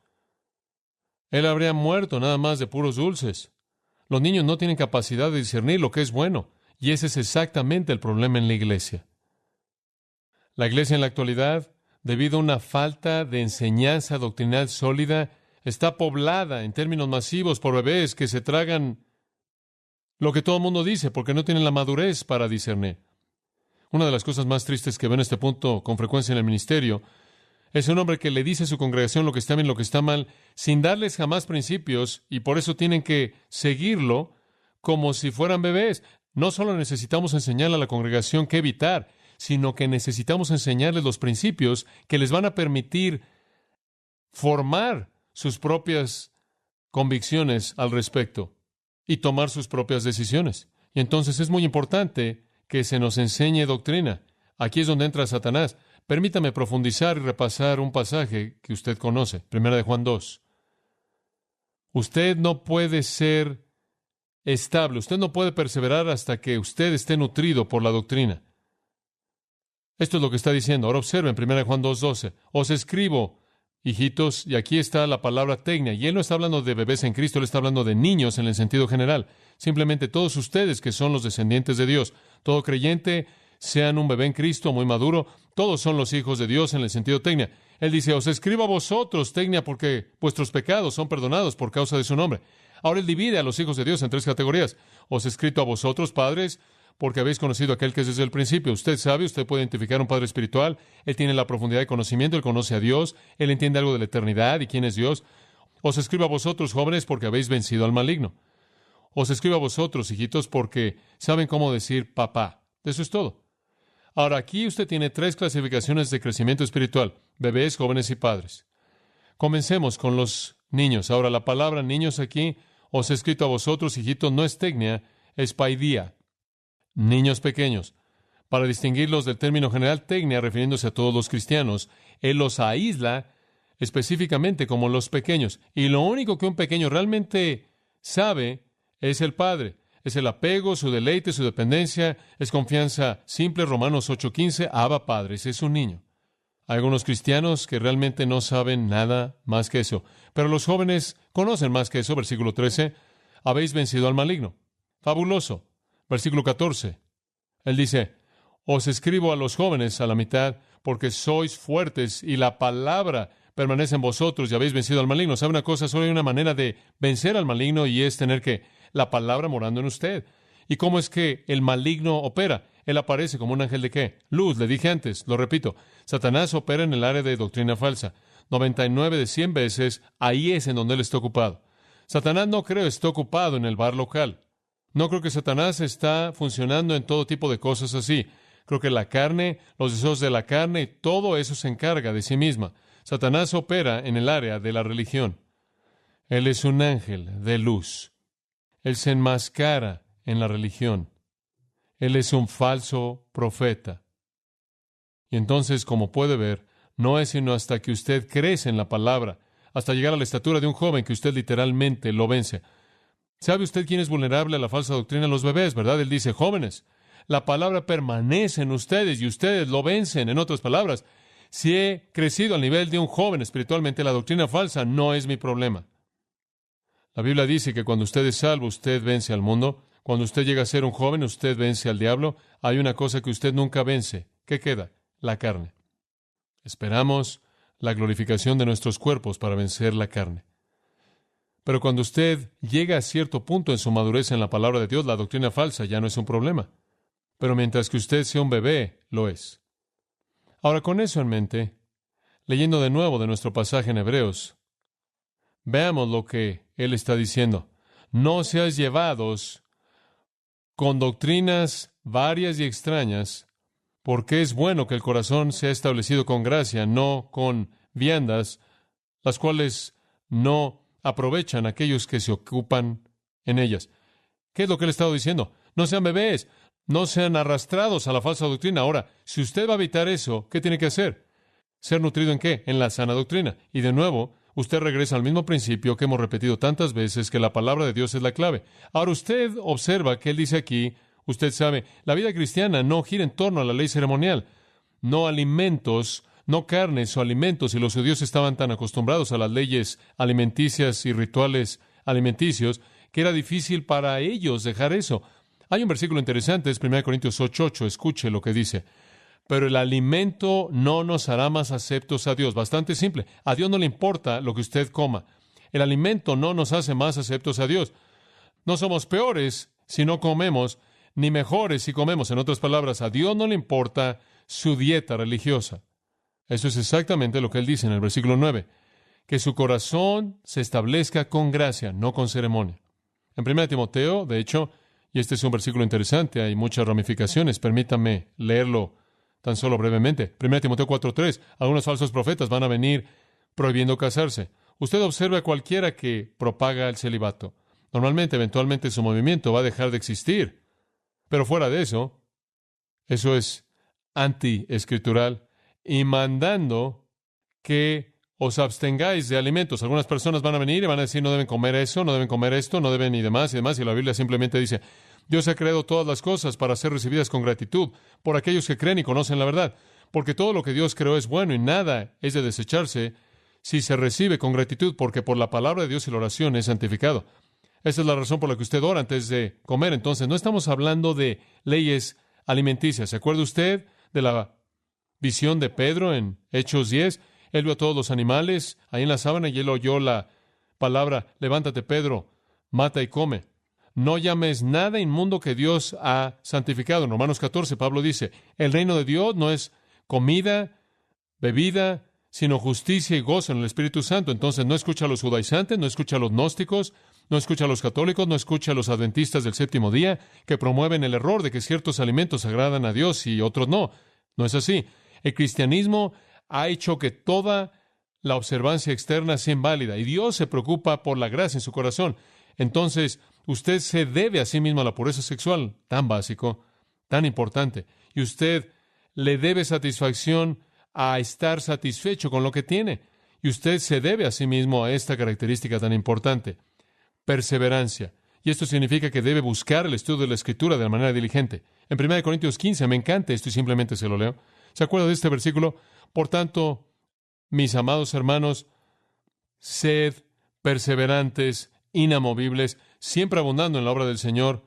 Él habría muerto nada más de puros dulces. Los niños no tienen capacidad de discernir lo que es bueno. Y ese es exactamente el problema en la iglesia. La iglesia en la actualidad, debido a una falta de enseñanza doctrinal sólida, está poblada en términos masivos por bebés que se tragan lo que todo el mundo dice porque no tienen la madurez para discernir. Una de las cosas más tristes que veo en este punto con frecuencia en el ministerio es un hombre que le dice a su congregación lo que está bien y lo que está mal, sin darles jamás principios, y por eso tienen que seguirlo como si fueran bebés. No solo necesitamos enseñarle a la congregación qué evitar, sino que necesitamos enseñarles los principios que les van a permitir formar sus propias convicciones al respecto y tomar sus propias decisiones. Y entonces es muy importante que se nos enseñe doctrina. Aquí es donde entra Satanás. Permítame profundizar y repasar un pasaje que usted conoce, Primera de Juan 2. Usted no puede ser estable, usted no puede perseverar hasta que usted esté nutrido por la doctrina. Esto es lo que está diciendo. Ahora observen 1 Juan 2:12. Os escribo, hijitos, y aquí está la palabra tecnia, y él no está hablando de bebés en Cristo, él está hablando de niños en el sentido general. Simplemente todos ustedes que son los descendientes de Dios, todo creyente, sean un bebé en Cristo muy maduro, todos son los hijos de Dios en el sentido tecnia. Él dice, os escribo a vosotros, tecnia, porque vuestros pecados son perdonados por causa de su nombre. Ahora él divide a los hijos de Dios en tres categorías. Os he escrito a vosotros, padres, porque habéis conocido a aquel que es desde el principio. Usted sabe, usted puede identificar a un padre espiritual. Él tiene la profundidad de conocimiento, él conoce a Dios, él entiende algo de la eternidad y quién es Dios. Os escribo a vosotros, jóvenes, porque habéis vencido al maligno. Os escribo a vosotros, hijitos, porque saben cómo decir papá. Eso es todo. Ahora, aquí usted tiene tres clasificaciones de crecimiento espiritual: bebés, jóvenes y padres. Comencemos con los niños. Ahora, la palabra niños aquí, os he escrito a vosotros, hijitos, no es tecnia, es paidía. Niños pequeños. Para distinguirlos del término general tecnia, refiriéndose a todos los cristianos, él los aísla específicamente como los pequeños. Y lo único que un pequeño realmente sabe es el Padre. Es el apego, su deleite, su dependencia, es confianza simple. Romanos 8:15, Abba Padre, ese es un niño. Hay algunos cristianos que realmente no saben nada más que eso. Pero los jóvenes conocen más que eso. Versículo 13, habéis vencido al maligno. Fabuloso. Versículo 14, él dice, os escribo a los jóvenes a la mitad, porque sois fuertes y la palabra permanece en vosotros y habéis vencido al maligno. ¿Sabe una cosa? Solo hay una manera de vencer al maligno y es tener la palabra morando en usted. ¿Y cómo es que el maligno opera? Él aparece como un ángel de ¿qué? Luz, le dije antes, lo repito. Satanás opera en el área de doctrina falsa. 99 de 100 veces, ahí es en donde él está ocupado. Satanás no creo está ocupado en el bar local. No creo que Satanás está funcionando en todo tipo de cosas así. Creo que la carne, los deseos de la carne, todo eso se encarga de sí misma. Satanás opera en el área de la religión. Él es un ángel de luz. Él se enmascara en la religión. Él es un falso profeta. Y entonces, como puede ver, no es sino hasta que usted crece en la palabra, hasta llegar a la estatura de un joven, que usted literalmente lo vence. ¿Sabe usted quién es vulnerable a la falsa doctrina? Los bebés, ¿verdad? Él dice, jóvenes, la palabra permanece en ustedes y ustedes lo vencen. En otras palabras, si he crecido al nivel de un joven espiritualmente, la doctrina falsa no es mi problema. La Biblia dice que cuando usted es salvo, usted vence al mundo. Cuando usted llega a ser un joven, usted vence al diablo. Hay una cosa que usted nunca vence. ¿Qué queda? La carne. Esperamos la glorificación de nuestros cuerpos para vencer la carne. Pero cuando usted llega a cierto punto en su madurez en la palabra de Dios, la doctrina falsa ya no es un problema. Pero mientras que usted sea un bebé, lo es. Ahora, con eso en mente, leyendo de nuevo de nuestro pasaje en Hebreos, veamos lo que él está diciendo. No seas llevados con doctrinas varias y extrañas, porque es bueno que el corazón sea establecido con gracia, no con viandas, las cuales no aprovechan a aquellos que se ocupan en ellas. ¿Qué es lo que él ha estado diciendo? No sean bebés, no sean arrastrados a la falsa doctrina. Ahora, si usted va a evitar eso, ¿qué tiene que hacer? ¿Ser nutrido en qué? En la sana doctrina. Y de nuevo, usted regresa al mismo principio que hemos repetido tantas veces, que la palabra de Dios es la clave. Ahora usted observa que él dice aquí, usted sabe, la vida cristiana no gira en torno a la ley ceremonial, no alimentos, no carnes o alimentos, y los judíos estaban tan acostumbrados a las leyes alimenticias y rituales alimenticios que era difícil para ellos dejar eso. Hay un versículo interesante, es 1 Corintios 8:8, escuche lo que dice. Pero el alimento no nos hará más aceptos a Dios. Bastante simple. A Dios no le importa lo que usted coma. El alimento no nos hace más aceptos a Dios. No somos peores si no comemos, ni mejores si comemos. En otras palabras, a Dios no le importa su dieta religiosa. Eso es exactamente lo que él dice en el versículo 9. Que su corazón se establezca con gracia, no con ceremonia. En 1 Timoteo, de hecho, y este es un versículo interesante, hay muchas ramificaciones, permítame leerlo tan solo brevemente. 1 Timoteo 4:3, algunos falsos profetas van a venir prohibiendo casarse. Usted observa a cualquiera que propaga el celibato. Normalmente, eventualmente, su movimiento va a dejar de existir. Pero fuera de eso, eso es anti-escritural y mandando que os abstengáis de alimentos. Algunas personas van a venir y van a decir, no deben comer eso, no deben comer esto, no deben y demás, y la Biblia simplemente dice, Dios ha creado todas las cosas para ser recibidas con gratitud por aquellos que creen y conocen la verdad, porque todo lo que Dios creó es bueno y nada es de desecharse si se recibe con gratitud, porque por la palabra de Dios y la oración es santificado. Esa es la razón por la que usted ora antes de comer. Entonces, no estamos hablando de leyes alimenticias. ¿Se acuerda usted de la visión de Pedro en Hechos 10? Él vio a todos los animales ahí en la sábana y él oyó la palabra, levántate, Pedro, mata y come. No llames nada inmundo que Dios ha santificado. En Romanos 14, Pablo dice, el reino de Dios no es comida, bebida, sino justicia y gozo en el Espíritu Santo. Entonces, no escucha a los judaizantes, no escucha a los gnósticos, no escucha a los católicos, no escucha a los adventistas del séptimo día, que promueven el error de que ciertos alimentos agradan a Dios y otros no. No es así. El cristianismo ha hecho que toda la observancia externa sea inválida y Dios se preocupa por la gracia en su corazón. Entonces, usted se debe a sí mismo a la pureza sexual, tan básico, tan importante, y usted le debe satisfacción a estar satisfecho con lo que tiene, y usted se debe a sí mismo a esta característica tan importante, perseverancia. Y esto significa que debe buscar el estudio de la Escritura de la manera diligente. En 1 Corintios 15, me encanta esto y simplemente se lo leo. ¿Se acuerda de este versículo? Por tanto, mis amados hermanos, sed perseverantes, inamovibles, siempre abundando en la obra del Señor,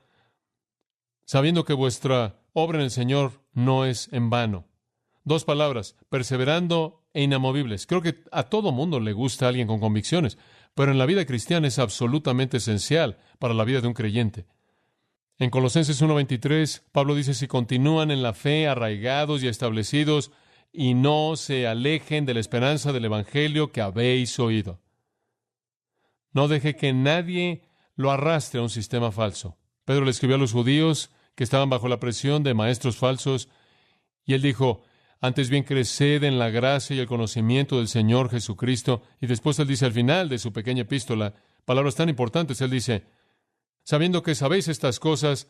sabiendo que vuestra obra en el Señor no es en vano. Dos palabras, perseverando e inamovibles. Creo que a todo mundo le gusta alguien con convicciones, pero en la vida cristiana es absolutamente esencial para la vida de un creyente. En Colosenses 1:23, Pablo dice, si continúan en la fe, arraigados y establecidos, y no se alejen de la esperanza del Evangelio que habéis oído. No deje que nadie lo arrastre a un sistema falso. Pedro le escribió a los judíos que estaban bajo la presión de maestros falsos, y él dijo, antes bien creced en la gracia y el conocimiento del Señor Jesucristo. Y después él dice al final de su pequeña epístola, palabras tan importantes, él dice, sabiendo que sabéis estas cosas,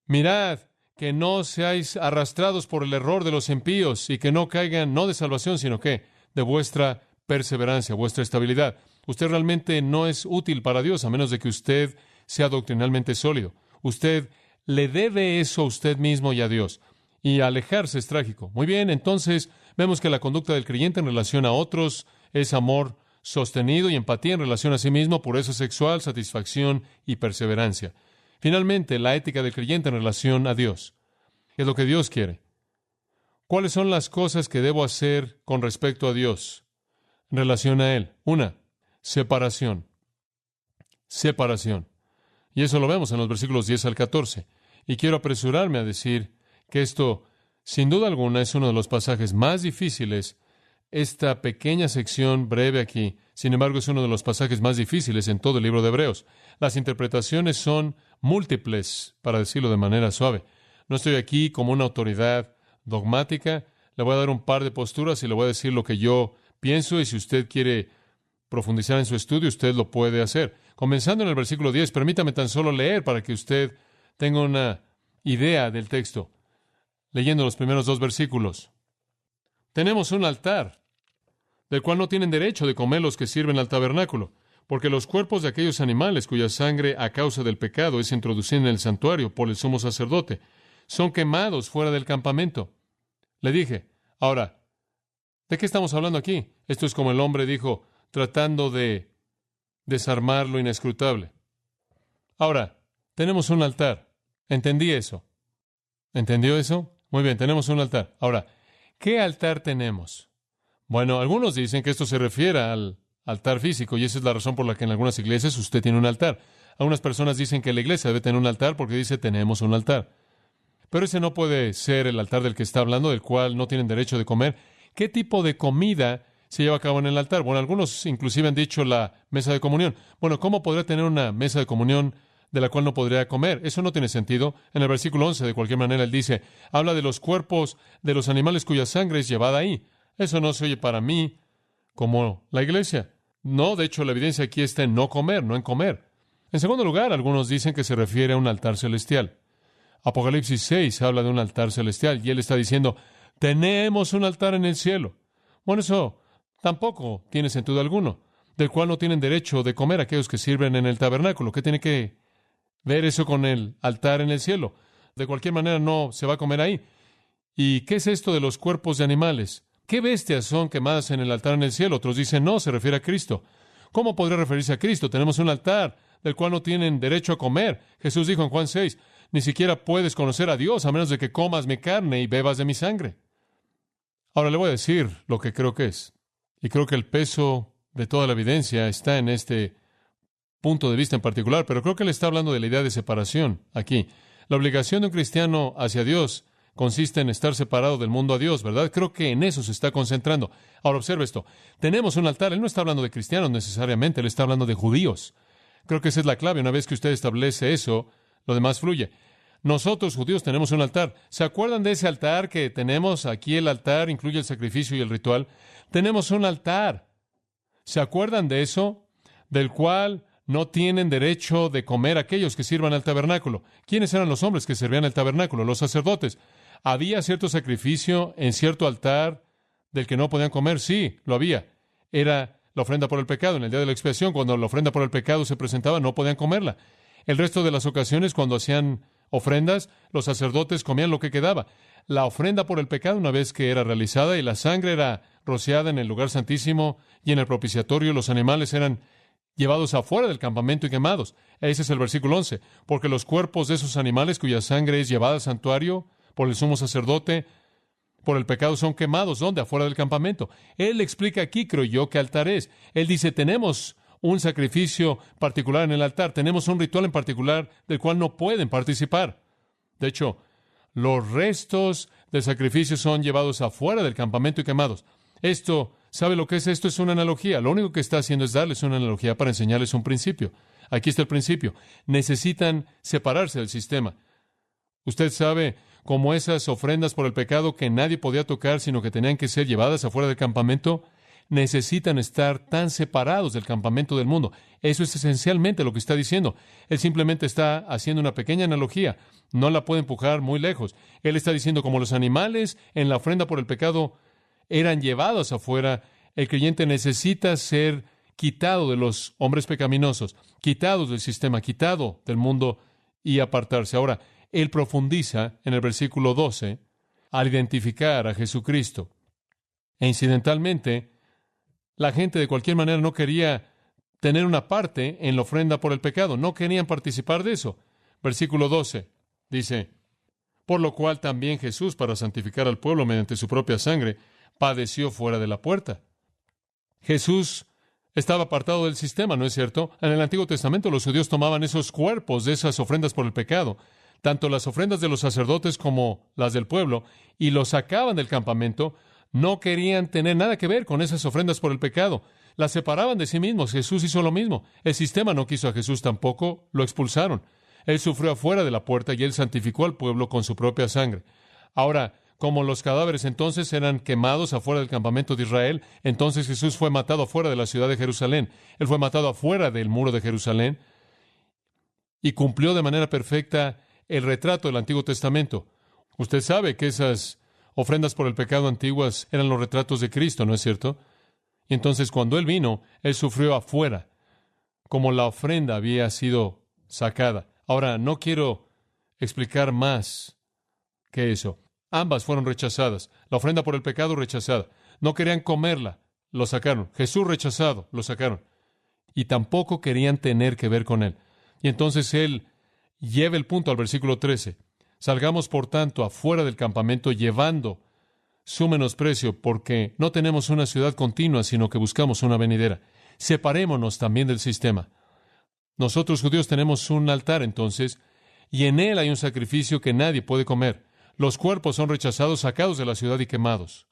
mirad que no seáis arrastrados por el error de los impíos y que no caigan, no de salvación, sino que de vuestra perseverancia, vuestra estabilidad. Usted realmente no es útil para Dios a menos de que usted sea doctrinalmente sólido. Usted le debe eso a usted mismo y a Dios. Y alejarse es trágico. Muy bien, entonces vemos que la conducta del creyente en relación a otros es amor sostenido y empatía en relación a sí mismo, pureza sexual, satisfacción y perseverancia. Finalmente, la ética del creyente en relación a Dios. ¿Qué es lo que Dios quiere? ¿Cuáles son las cosas que debo hacer con respecto a Dios en relación a Él? Una, separación. Separación. Y eso lo vemos en los versículos 10 al 14. Y quiero apresurarme a decir que esto, sin duda alguna, es uno de los pasajes más difíciles. Esta pequeña sección breve aquí, sin embargo, es uno de los pasajes más difíciles en todo el libro de Hebreos. Las interpretaciones son múltiples, para decirlo de manera suave. No estoy aquí como una autoridad dogmática. Le voy a dar un par de posturas y le voy a decir lo que yo pienso, y si usted quiere profundizar en su estudio, usted lo puede hacer. Comenzando en el versículo 10, permítame tan solo leer para que usted tenga una idea del texto. Leyendo los primeros dos versículos. Tenemos un altar, del cual no tienen derecho de comer los que sirven al tabernáculo, porque los cuerpos de aquellos animales cuya sangre a causa del pecado es introducida en el santuario por el sumo sacerdote, son quemados fuera del campamento. Le dije, ahora, ¿de qué estamos hablando aquí? Esto es como el hombre dijo, tratando de desarmar lo inescrutable. Ahora, tenemos un altar. Entendí eso. ¿Entendió eso? Muy bien, tenemos un altar. Ahora, ¿qué altar tenemos? Bueno, algunos dicen que esto se refiere al altar físico, y esa es la razón por la que en algunas iglesias usted tiene un altar. Algunas personas dicen que la iglesia debe tener un altar porque dice tenemos un altar. Pero ese no puede ser el altar del que está hablando, del cual no tienen derecho de comer. ¿Qué tipo de comida se lleva a cabo en el altar? Bueno, algunos inclusive han dicho la mesa de comunión. Bueno, ¿cómo podría tener una mesa de comunión de la cual no podría comer? Eso no tiene sentido. En el versículo 11, de cualquier manera, él dice, habla de los cuerpos de los animales cuya sangre es llevada ahí. Eso no se oye para mí como la iglesia. No, de hecho, la evidencia aquí está en no comer, no en comer. En segundo lugar, algunos dicen que se refiere a un altar celestial. Apocalipsis 6 habla de un altar celestial, y él está diciendo, tenemos un altar en el cielo. Bueno, eso tampoco tiene sentido alguno, del cual no tienen derecho de comer aquellos que sirven en el tabernáculo. ¿Qué tiene que ver eso con el altar en el cielo? De cualquier manera no se va a comer ahí. ¿Y qué es esto de los cuerpos de animales? ¿Qué bestias son quemadas en el altar en el cielo? Otros dicen, no, se refiere a Cristo. ¿Cómo podría referirse a Cristo? Tenemos un altar del cual no tienen derecho a comer. Jesús dijo en Juan 6, ni siquiera puedes conocer a Dios a menos de que comas mi carne y bebas de mi sangre. Ahora le voy a decir lo que creo que es. Y creo que el peso de toda la evidencia está en este punto de vista en particular, pero creo que él está hablando de la idea de separación aquí. La obligación de un cristiano hacia Dios consiste en estar separado del mundo a Dios, ¿verdad? Creo que en eso se está concentrando. Ahora observe esto. Tenemos un altar. Él no está hablando de cristianos necesariamente, él está hablando de judíos. Creo que esa es la clave. Una vez que usted establece eso, lo demás fluye. Nosotros, judíos, tenemos un altar. ¿Se acuerdan de ese altar que tenemos? Aquí el altar incluye el sacrificio y el ritual. Tenemos un altar. ¿Se acuerdan de eso? Del cual no tienen derecho de comer aquellos que sirvan al tabernáculo. ¿Quiénes eran los hombres que servían al tabernáculo? Los sacerdotes. ¿Había cierto sacrificio en cierto altar del que no podían comer? Sí, lo había. Era la ofrenda por el pecado. En el día de la expiación, cuando la ofrenda por el pecado se presentaba, no podían comerla. El resto de las ocasiones, cuando hacían ofrendas, los sacerdotes comían lo que quedaba. La ofrenda por el pecado, una vez que era realizada y la sangre era rociada en el lugar santísimo y en el propiciatorio, los animales eran llevados afuera del campamento y quemados. Ese es el versículo 11. Porque los cuerpos de esos animales cuya sangre es llevada al santuario por el sumo sacerdote, por el pecado, son quemados. ¿Dónde? Afuera del campamento. Él explica aquí, creo yo, qué altar es. Él dice, tenemos un sacrificio particular en el altar, tenemos un ritual en particular del cual no pueden participar. De hecho, los restos del sacrificio son llevados afuera del campamento y quemados. Esto, ¿sabe lo que es esto? Es una analogía. Lo único que está haciendo es darles una analogía para enseñarles un principio. Aquí está el principio. Necesitan separarse del sistema. Usted sabe, como esas ofrendas por el pecado que nadie podía tocar, sino que tenían que ser llevadas afuera del campamento, necesitan estar tan separados del campamento del mundo. Eso es esencialmente lo que está diciendo. Él simplemente está haciendo una pequeña analogía. No la puede empujar muy lejos. Él está diciendo, como los animales en la ofrenda por el pecado eran llevados afuera, el creyente necesita ser quitado de los hombres pecaminosos, quitados del sistema, quitado del mundo y apartarse. Ahora, él profundiza en el versículo 12 al identificar a Jesucristo. E incidentalmente, la gente de cualquier manera no quería tener una parte en la ofrenda por el pecado. No querían participar de eso. Versículo 12 dice, por lo cual también Jesús, para santificar al pueblo mediante su propia sangre, padeció fuera de la puerta. Jesús estaba apartado del sistema, ¿no es cierto? En el Antiguo Testamento los judíos tomaban esos cuerpos de esas ofrendas por el pecado, tanto las ofrendas de los sacerdotes como las del pueblo, y los sacaban del campamento. No querían tener nada que ver con esas ofrendas por el pecado. Las separaban de sí mismos. Jesús hizo lo mismo. El sistema no quiso a Jesús tampoco. Lo expulsaron. Él sufrió afuera de la puerta y él santificó al pueblo con su propia sangre. Ahora, como los cadáveres entonces eran quemados afuera del campamento de Israel, entonces Jesús fue matado afuera de la ciudad de Jerusalén. Él fue matado afuera del muro de Jerusalén y cumplió de manera perfecta el retrato del Antiguo Testamento. Usted sabe que esas ofrendas por el pecado antiguas eran los retratos de Cristo, ¿no es cierto? Y entonces cuando Él vino, Él sufrió afuera, como la ofrenda había sido sacada. Ahora, no quiero explicar más que eso. Ambas fueron rechazadas. La ofrenda por el pecado rechazada. No querían comerla, lo sacaron. Jesús rechazado, lo sacaron. Y tampoco querían tener que ver con Él. Y entonces Él lleva el punto al versículo 13. Salgamos, por tanto, afuera del campamento llevando su menosprecio, porque no tenemos una ciudad continua, sino que buscamos una venidera. Separémonos también del sistema. Nosotros, judíos, tenemos un altar, entonces, y en él hay un sacrificio que nadie puede comer. Los cuerpos son rechazados, sacados de la ciudad y quemados.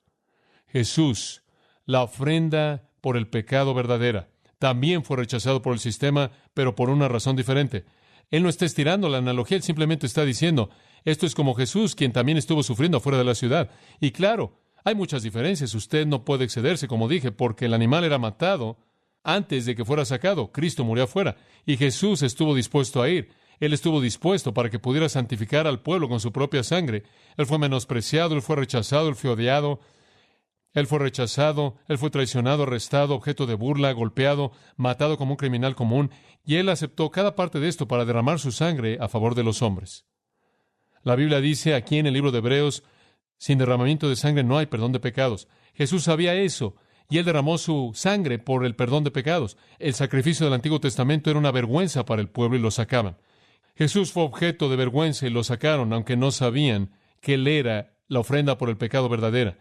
Jesús, la ofrenda por el pecado verdadera, también fue rechazado por el sistema, pero por una razón diferente. Él no está estirando la analogía, él simplemente está diciendo, esto es como Jesús, quien también estuvo sufriendo afuera de la ciudad. Y claro, hay muchas diferencias. Usted no puede excederse, como dije, porque el animal era matado antes de que fuera sacado. Cristo murió afuera y Jesús estuvo dispuesto a ir. Él estuvo dispuesto para que pudiera santificar al pueblo con su propia sangre. Él fue menospreciado, él fue rechazado, él fue odiado. Él fue rechazado, él fue traicionado, arrestado, objeto de burla, golpeado, matado como un criminal común, y él aceptó cada parte de esto para derramar su sangre a favor de los hombres. La Biblia dice aquí en el libro de Hebreos, sin derramamiento de sangre no hay perdón de pecados. Jesús sabía eso, y él derramó su sangre por el perdón de pecados. El sacrificio del Antiguo Testamento era una vergüenza para el pueblo y lo sacaban. Jesús fue objeto de vergüenza y lo sacaron, aunque no sabían que él era la ofrenda por el pecado verdadera.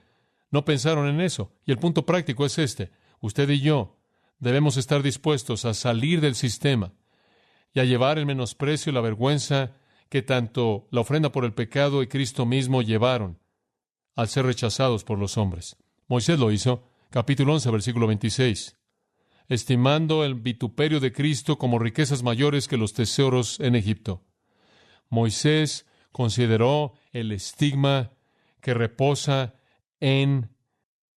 No pensaron en eso. Y el punto práctico es este. Usted y yo debemos estar dispuestos a salir del sistema y a llevar el menosprecio y la vergüenza que tanto la ofrenda por el pecado y Cristo mismo llevaron al ser rechazados por los hombres. Moisés lo hizo, capítulo 11, versículo 26, estimando el vituperio de Cristo como riquezas mayores que los tesoros en Egipto. Moisés consideró el estigma que reposa en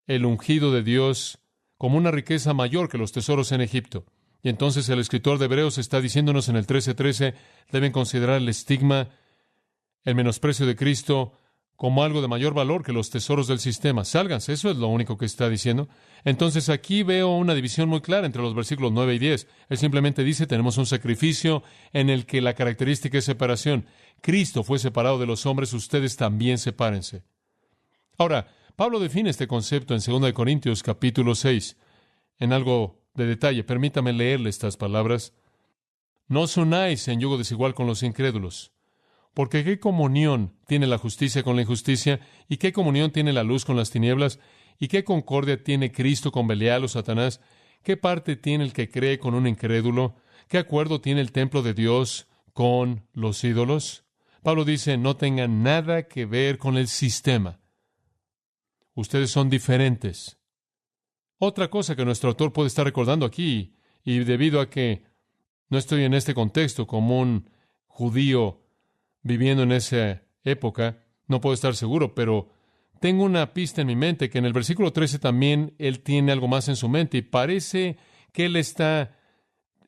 el ungido de Dios como una riqueza mayor que los tesoros en Egipto. Y entonces el escritor de Hebreos está diciéndonos en el 13:13, deben considerar el estigma, el menosprecio de Cristo, como algo de mayor valor que los tesoros del sistema. Sálganse, eso es lo único que está diciendo. Entonces aquí veo una división muy clara entre los versículos 9 y 10. Él simplemente dice, tenemos un sacrificio en el que la característica es separación. Cristo fue separado de los hombres, ustedes también sepárense. Ahora, Pablo define este concepto en 2 Corintios capítulo 6, en algo de detalle. Permítame leerle estas palabras. No os unáis en yugo desigual con los incrédulos. Porque ¿qué comunión tiene la justicia con la injusticia? ¿Y qué comunión tiene la luz con las tinieblas? ¿Y qué concordia tiene Cristo con Belial o Satanás? ¿Qué parte tiene el que cree con un incrédulo? ¿Qué acuerdo tiene el templo de Dios con los ídolos? Pablo dice, no tengan nada que ver con el sistema. Ustedes son diferentes. Otra cosa que nuestro autor puede estar recordando aquí, y debido a que no estoy en este contexto como un judío viviendo en esa época, no puedo estar seguro, pero tengo una pista en mi mente que en el versículo 13 también él tiene algo más en su mente y parece que él está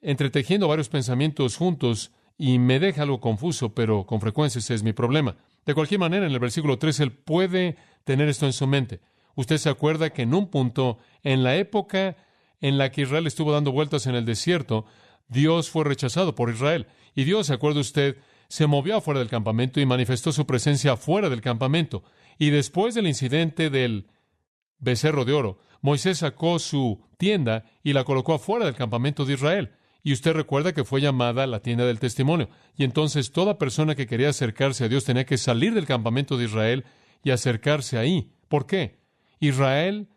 entretejiendo varios pensamientos juntos y me deja algo confuso, pero con frecuencia ese es mi problema. De cualquier manera, en el versículo 13 él puede tener esto en su mente. Usted se acuerda que en un punto, en la época en la que Israel estuvo dando vueltas en el desierto, Dios fue rechazado por Israel. Y Dios, ¿se acuerda usted?, se movió afuera del campamento y manifestó su presencia fuera del campamento. Y después del incidente del becerro de oro, Moisés sacó su tienda y la colocó afuera del campamento de Israel. Y usted recuerda que fue llamada la tienda del testimonio. Y entonces toda persona que quería acercarse a Dios tenía que salir del campamento de Israel y acercarse ahí. ¿Por qué? Israel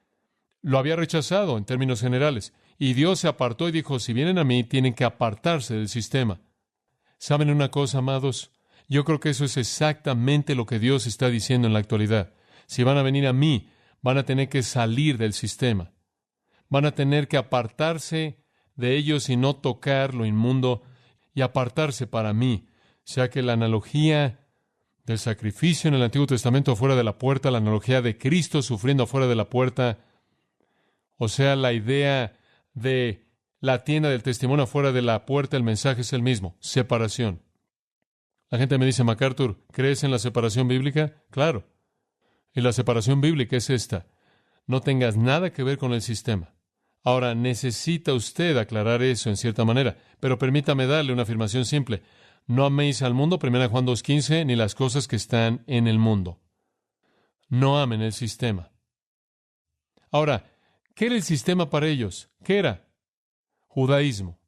lo había rechazado en términos generales. Y Dios se apartó y dijo, si vienen a mí, tienen que apartarse del sistema. ¿Saben una cosa, amados? Yo creo que eso es exactamente lo que Dios está diciendo en la actualidad. Si van a venir a mí, van a tener que salir del sistema. Van a tener que apartarse de ellos y no tocar lo inmundo y apartarse para mí. O sea que la analogía del sacrificio en el Antiguo Testamento afuera de la puerta, la analogía de Cristo sufriendo afuera de la puerta, o sea, la idea de la tienda del testimonio afuera de la puerta, el mensaje es el mismo, separación. La gente me dice, MacArthur, ¿crees en la separación bíblica? Claro. Y la separación bíblica es esta. No tengas nada que ver con el sistema. Ahora, necesita usted aclarar eso en cierta manera, pero permítame darle una afirmación simple. No améis al mundo, 1 Juan 2:15, ni las cosas que están en el mundo. No amen el sistema. Ahora, ¿qué era el sistema para ellos? ¿Qué era? Judaísmo.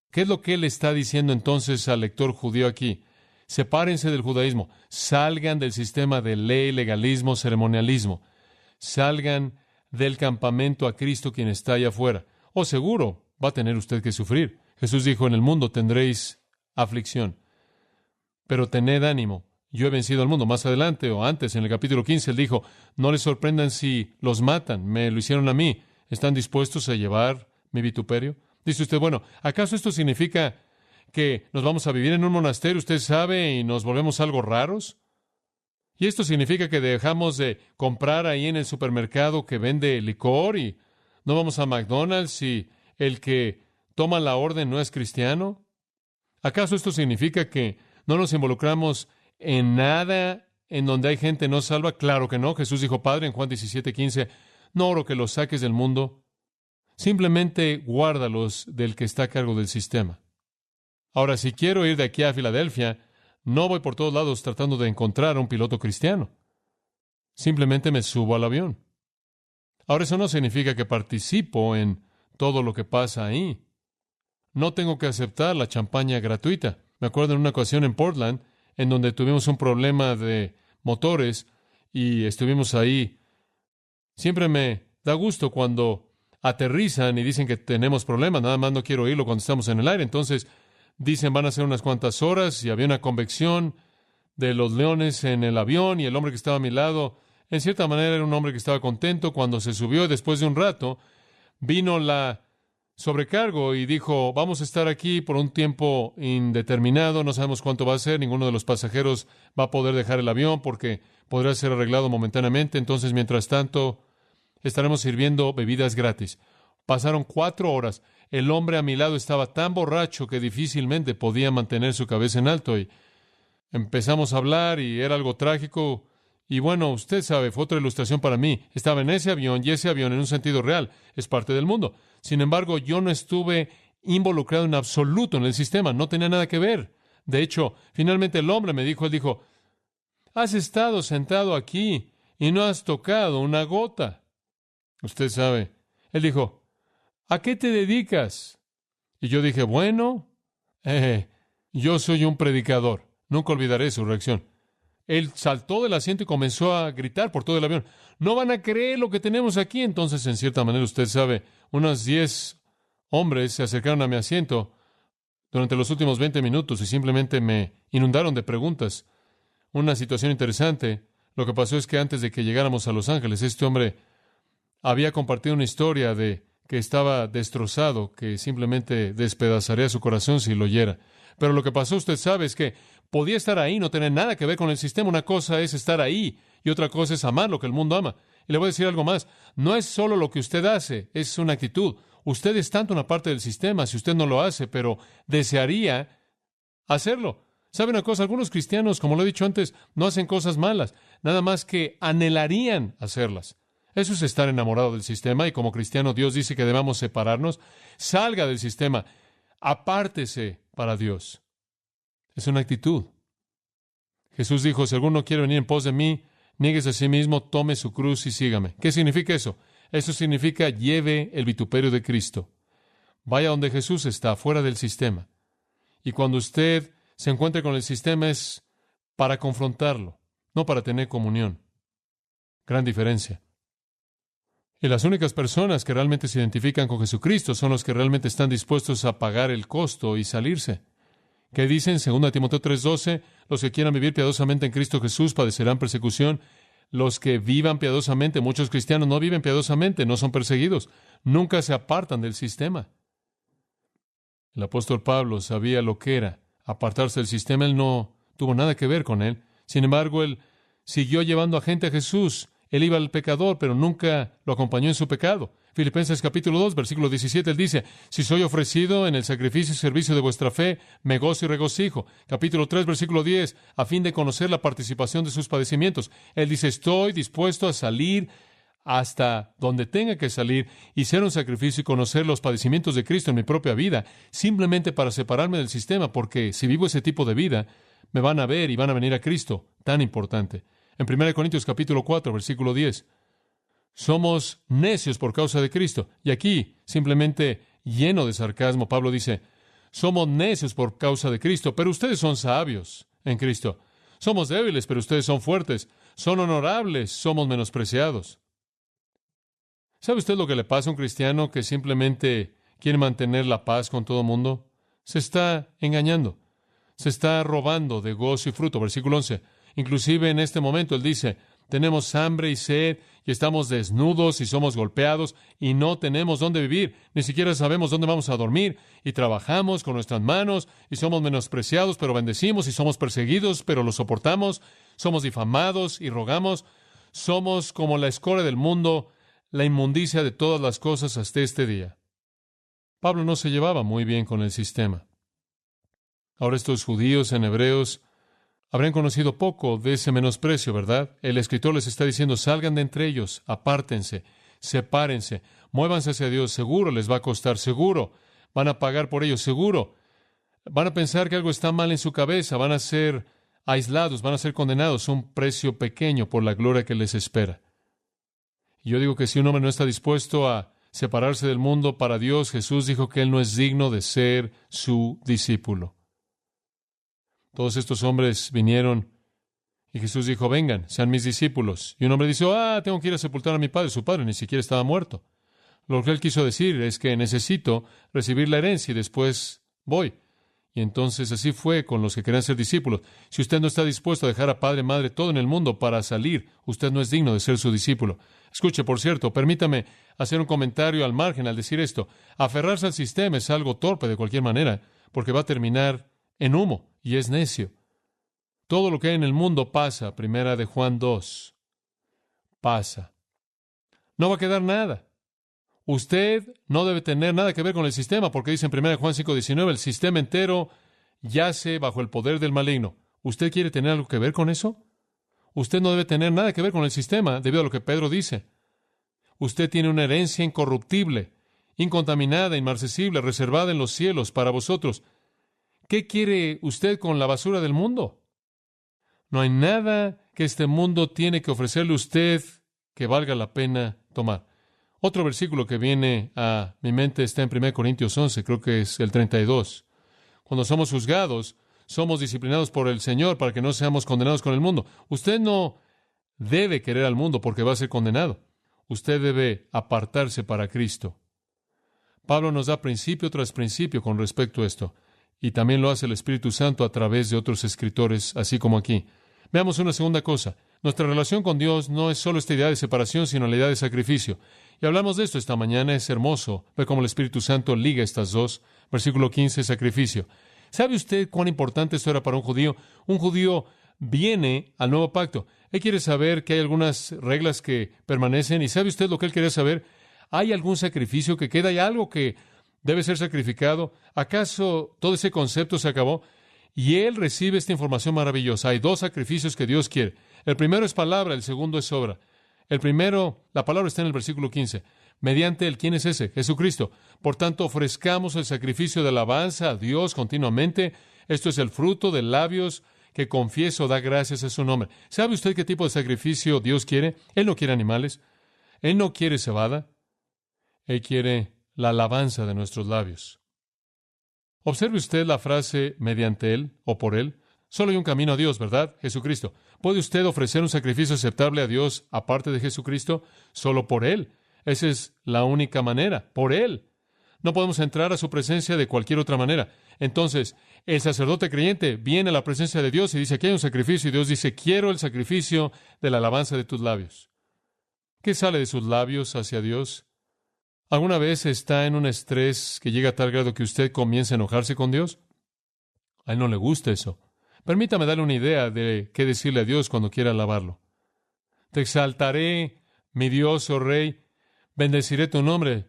¿Qué es lo que él está diciendo entonces al lector judío aquí? Sepárense del judaísmo, salgan del sistema de ley, legalismo, ceremonialismo, salgan del campamento a Cristo quien está allá afuera. O seguro va a tener usted que sufrir. Jesús dijo, en el mundo tendréis aflicción, pero tened ánimo, yo he vencido al mundo. Más adelante o antes, en el capítulo 15, él dijo, no les sorprendan si los matan, me lo hicieron a mí, ¿están dispuestos a llevar mi vituperio? Dice usted, bueno, ¿acaso esto significa que nos vamos a vivir en un monasterio, usted sabe, y nos volvemos algo raros? ¿Y esto significa que dejamos de comprar ahí en el supermercado que vende licor y no vamos a McDonald's y el que toma la orden no es cristiano? ¿Acaso esto significa que no nos involucramos en nada en donde hay gente no salva? Claro que no. Jesús dijo, Padre, en Juan 17:15, No oro que los saques del mundo. Simplemente guárdalos del que está a cargo del sistema. Ahora, si quiero ir de aquí a Filadelfia, no voy por todos lados tratando de encontrar a un piloto cristiano. Simplemente me subo al avión. Ahora, eso no significa que participo en todo lo que pasa ahí. No tengo que aceptar la champaña gratuita. Me acuerdo en una ocasión en Portland, en donde tuvimos un problema de motores y estuvimos ahí. Siempre me da gusto cuando aterrizan y dicen que tenemos problemas. Nada más no quiero oírlo cuando estamos en el aire. Entonces dicen van a ser unas cuantas horas y había una convección de los leones en el avión y el hombre que estaba a mi lado, en cierta manera era un hombre que estaba contento cuando se subió. Después de un rato vino la sobrecargo y dijo, vamos a estar aquí por un tiempo indeterminado, no sabemos cuánto va a ser, ninguno de los pasajeros va a poder dejar el avión porque podrá ser arreglado momentáneamente, entonces mientras tanto estaremos sirviendo bebidas gratis. Pasaron 4 horas, el hombre a mi lado estaba tan borracho que difícilmente podía mantener su cabeza en alto y empezamos a hablar y era algo trágico. Y bueno, usted sabe, fue otra ilustración para mí. Estaba en ese avión y ese avión en un sentido real es parte del mundo. Sin embargo, yo no estuve involucrado en absoluto en el sistema, no tenía nada que ver. De hecho, finalmente el hombre me dijo, él dijo, has estado sentado aquí y no has tocado una gota. Usted sabe. Él dijo, ¿a qué te dedicas? Y yo dije, bueno, yo soy un predicador. Nunca olvidaré su reacción. Él saltó del asiento y comenzó a gritar por todo el avión. No van a creer lo que tenemos aquí. Entonces, en cierta manera, usted sabe, unos 10 hombres se acercaron a mi asiento durante los últimos 20 minutos y simplemente me inundaron de preguntas. Una situación interesante. Lo que pasó es que antes de que llegáramos a Los Ángeles, este hombre había compartido una historia de que estaba destrozado, que simplemente despedazaría su corazón si lo oyera. Pero lo que pasó, usted sabe, es que podía estar ahí, no tener nada que ver con el sistema. Una cosa es estar ahí y otra cosa es amar lo que el mundo ama. Y le voy a decir algo más. No es solo lo que usted hace, es una actitud. Usted es tanto una parte del sistema si usted no lo hace, pero desearía hacerlo. ¿Sabe una cosa? Algunos cristianos, como lo he dicho antes, no hacen cosas malas, nada más que anhelarían hacerlas. Eso es estar enamorado del sistema y como cristiano Dios dice que debamos separarnos. Salga del sistema, apártese para Dios. Es una actitud. Jesús dijo, si alguno quiere venir en pos de mí, niéguese a sí mismo, tome su cruz y sígame. ¿Qué significa eso? Eso significa lleve el vituperio de Cristo. Vaya donde Jesús está, fuera del sistema. Y cuando usted se encuentre con el sistema es para confrontarlo, no para tener comunión. Gran diferencia. Y las únicas personas que realmente se identifican con Jesucristo son los que realmente están dispuestos a pagar el costo y salirse. ¿Qué dicen? 2 Timoteo 3:12, los que quieran vivir piadosamente en Cristo Jesús padecerán persecución. Los que vivan piadosamente, muchos cristianos no viven piadosamente, no son perseguidos, nunca se apartan del sistema. El apóstol Pablo sabía lo que era apartarse del sistema, él no tuvo nada que ver con él. Sin embargo, él siguió llevando a gente a Jesús. Él iba al pecador, pero nunca lo acompañó en su pecado. Filipenses capítulo 2, versículo 17, él dice, si soy ofrecido en el sacrificio y servicio de vuestra fe, me gozo y regocijo. Capítulo 3, versículo 10, a fin de conocer la participación de sus padecimientos. Él dice, estoy dispuesto a salir hasta donde tenga que salir y ser un sacrificio y conocer los padecimientos de Cristo en mi propia vida, simplemente para separarme del sistema, porque si vivo ese tipo de vida, me van a ver y van a venir a Cristo. Tan importante. En 1 Corintios capítulo 4, versículo 10, somos necios por causa de Cristo. Y aquí, simplemente lleno de sarcasmo, Pablo dice, somos necios por causa de Cristo, pero ustedes son sabios en Cristo. Somos débiles, pero ustedes son fuertes. Son honorables, somos menospreciados. ¿Sabe usted lo que le pasa a un cristiano que simplemente quiere mantener la paz con todo el mundo? Se está engañando. Se está robando de gozo y fruto. Versículo 11. Inclusive en este momento él dice, tenemos hambre y sed y estamos desnudos y somos golpeados y no tenemos dónde vivir, ni siquiera sabemos dónde vamos a dormir y trabajamos con nuestras manos y somos menospreciados, pero bendecimos y somos perseguidos, pero lo soportamos, somos difamados y rogamos, somos como la escoria del mundo, la inmundicia de todas las cosas hasta este día. Pablo no se llevaba muy bien con el sistema. Ahora estos judíos en Hebreos habrán conocido poco de ese menosprecio, ¿verdad? El escritor les está diciendo, salgan de entre ellos, apártense, sepárense, muévanse hacia Dios, seguro les va a costar, seguro van a pagar por ello, seguro van a pensar que algo está mal en su cabeza, van a ser aislados, van a ser condenados a un precio pequeño por la gloria que les espera. Y yo digo que si un hombre no está dispuesto a separarse del mundo para Dios, Jesús dijo que él no es digno de ser su discípulo. Todos estos hombres vinieron y Jesús dijo, vengan, sean mis discípulos. Y un hombre dice, tengo que ir a sepultar a mi padre. Su padre ni siquiera estaba muerto. Lo que él quiso decir es que necesito recibir la herencia y después voy. Y entonces así fue con los que querían ser discípulos. Si usted no está dispuesto a dejar a padre, madre, todo en el mundo para salir, usted no es digno de ser su discípulo. Escuche, por cierto, permítame hacer un comentario al margen al decir esto. Aferrarse al sistema es algo torpe de cualquier manera, porque va a terminar en humo y es necio. Todo lo que hay en el mundo pasa, primera de Juan 2, pasa. No va a quedar nada. Usted no debe tener nada que ver con el sistema, porque dice en 1 Juan 5:19, el sistema entero yace bajo el poder del maligno. ¿Usted quiere tener algo que ver con eso? Usted no debe tener nada que ver con el sistema, debido a lo que Pedro dice. Usted tiene una herencia incorruptible, incontaminada, inmarcesible, reservada en los cielos para vosotros. ¿Qué quiere usted con la basura del mundo? No hay nada que este mundo tiene que ofrecerle a usted que valga la pena tomar. Otro versículo que viene a mi mente está en 1 Corintios 11, creo que es el 32. Cuando somos juzgados, somos disciplinados por el Señor para que no seamos condenados con el mundo. Usted no debe querer al mundo porque va a ser condenado. Usted debe apartarse para Cristo. Pablo nos da principio tras principio con respecto a esto, y también lo hace el Espíritu Santo a través de otros escritores, así como aquí. Veamos una segunda cosa. Nuestra relación con Dios no es solo esta idea de separación, sino la idea de sacrificio. Y hablamos de esto esta mañana. Es hermoso ver cómo el Espíritu Santo liga estas dos. Versículo 15, sacrificio. ¿Sabe usted cuán importante esto era para un judío? Un judío viene al nuevo pacto. Él quiere saber que hay algunas reglas que permanecen. ¿Y sabe usted lo que él quería saber? ¿Hay algún sacrificio que queda? ¿Hay algo que debe ser sacrificado? ¿Acaso todo ese concepto se acabó? Y él recibe esta información maravillosa. Hay dos sacrificios que Dios quiere. El primero es palabra, el segundo es obra. El primero, la palabra está en el versículo 15. Mediante él, ¿quién es ese? Jesucristo. Por tanto, ofrezcamos el sacrificio de alabanza a Dios continuamente. Esto es el fruto de labios que confieso, da gracias a su nombre. ¿Sabe usted qué tipo de sacrificio Dios quiere? Él no quiere animales. Él no quiere cebada. Él quiere la alabanza de nuestros labios. Observe usted la frase mediante él o por él. Solo hay un camino a Dios, ¿verdad? Jesucristo. ¿Puede usted ofrecer un sacrificio aceptable a Dios aparte de Jesucristo? Solo por él. Esa es la única manera, por él. No podemos entrar a su presencia de cualquier otra manera. Entonces, el sacerdote creyente viene a la presencia de Dios y dice, aquí hay un sacrificio, y Dios dice, quiero el sacrificio de la alabanza de tus labios. ¿Qué sale de sus labios hacia Dios? ¿Alguna vez está en un estrés que llega a tal grado que usted comienza a enojarse con Dios? A él no le gusta eso. Permítame darle una idea de qué decirle a Dios cuando quiera alabarlo. Te exaltaré, mi Dios, oh Rey, bendeciré tu nombre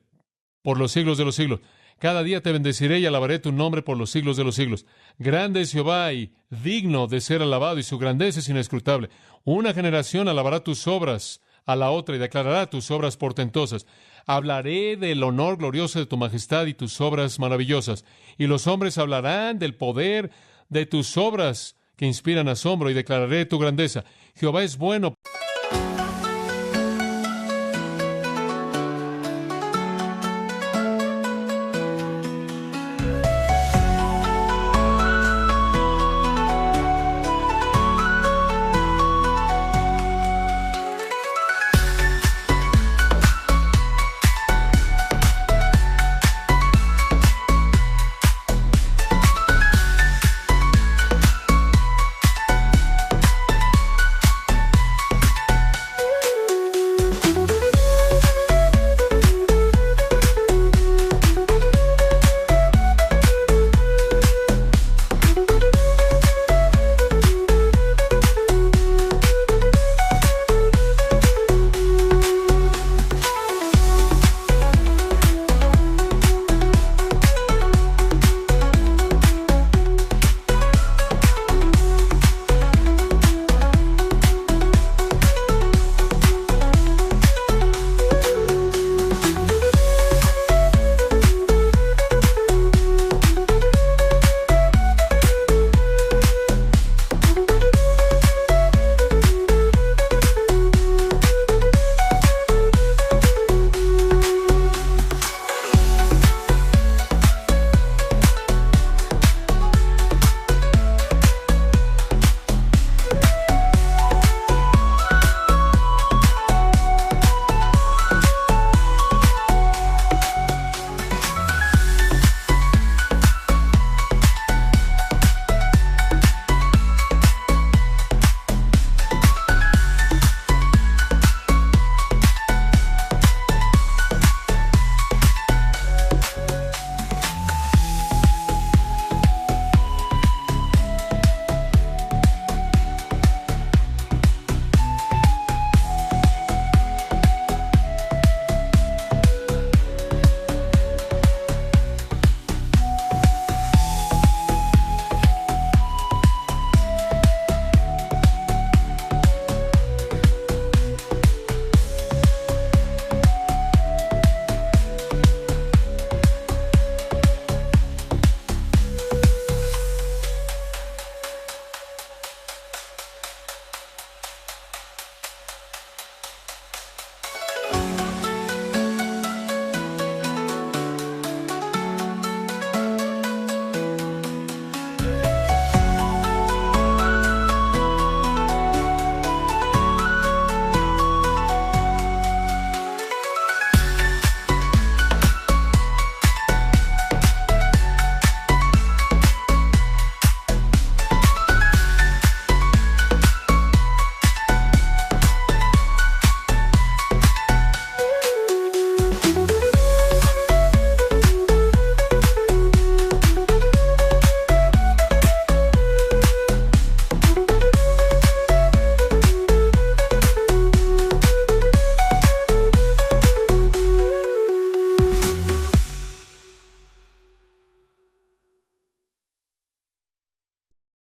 por los siglos de los siglos. Cada día te bendeciré y alabaré tu nombre por los siglos de los siglos. Grande es Jehová y digno de ser alabado, y su grandeza es inescrutable. Una generación alabará tus obras a la otra y declarará tus obras portentosas. Hablaré del honor glorioso de tu majestad y tus obras maravillosas. Y los hombres hablarán del poder de tus obras que inspiran asombro, y declararé tu grandeza. Jehová es bueno.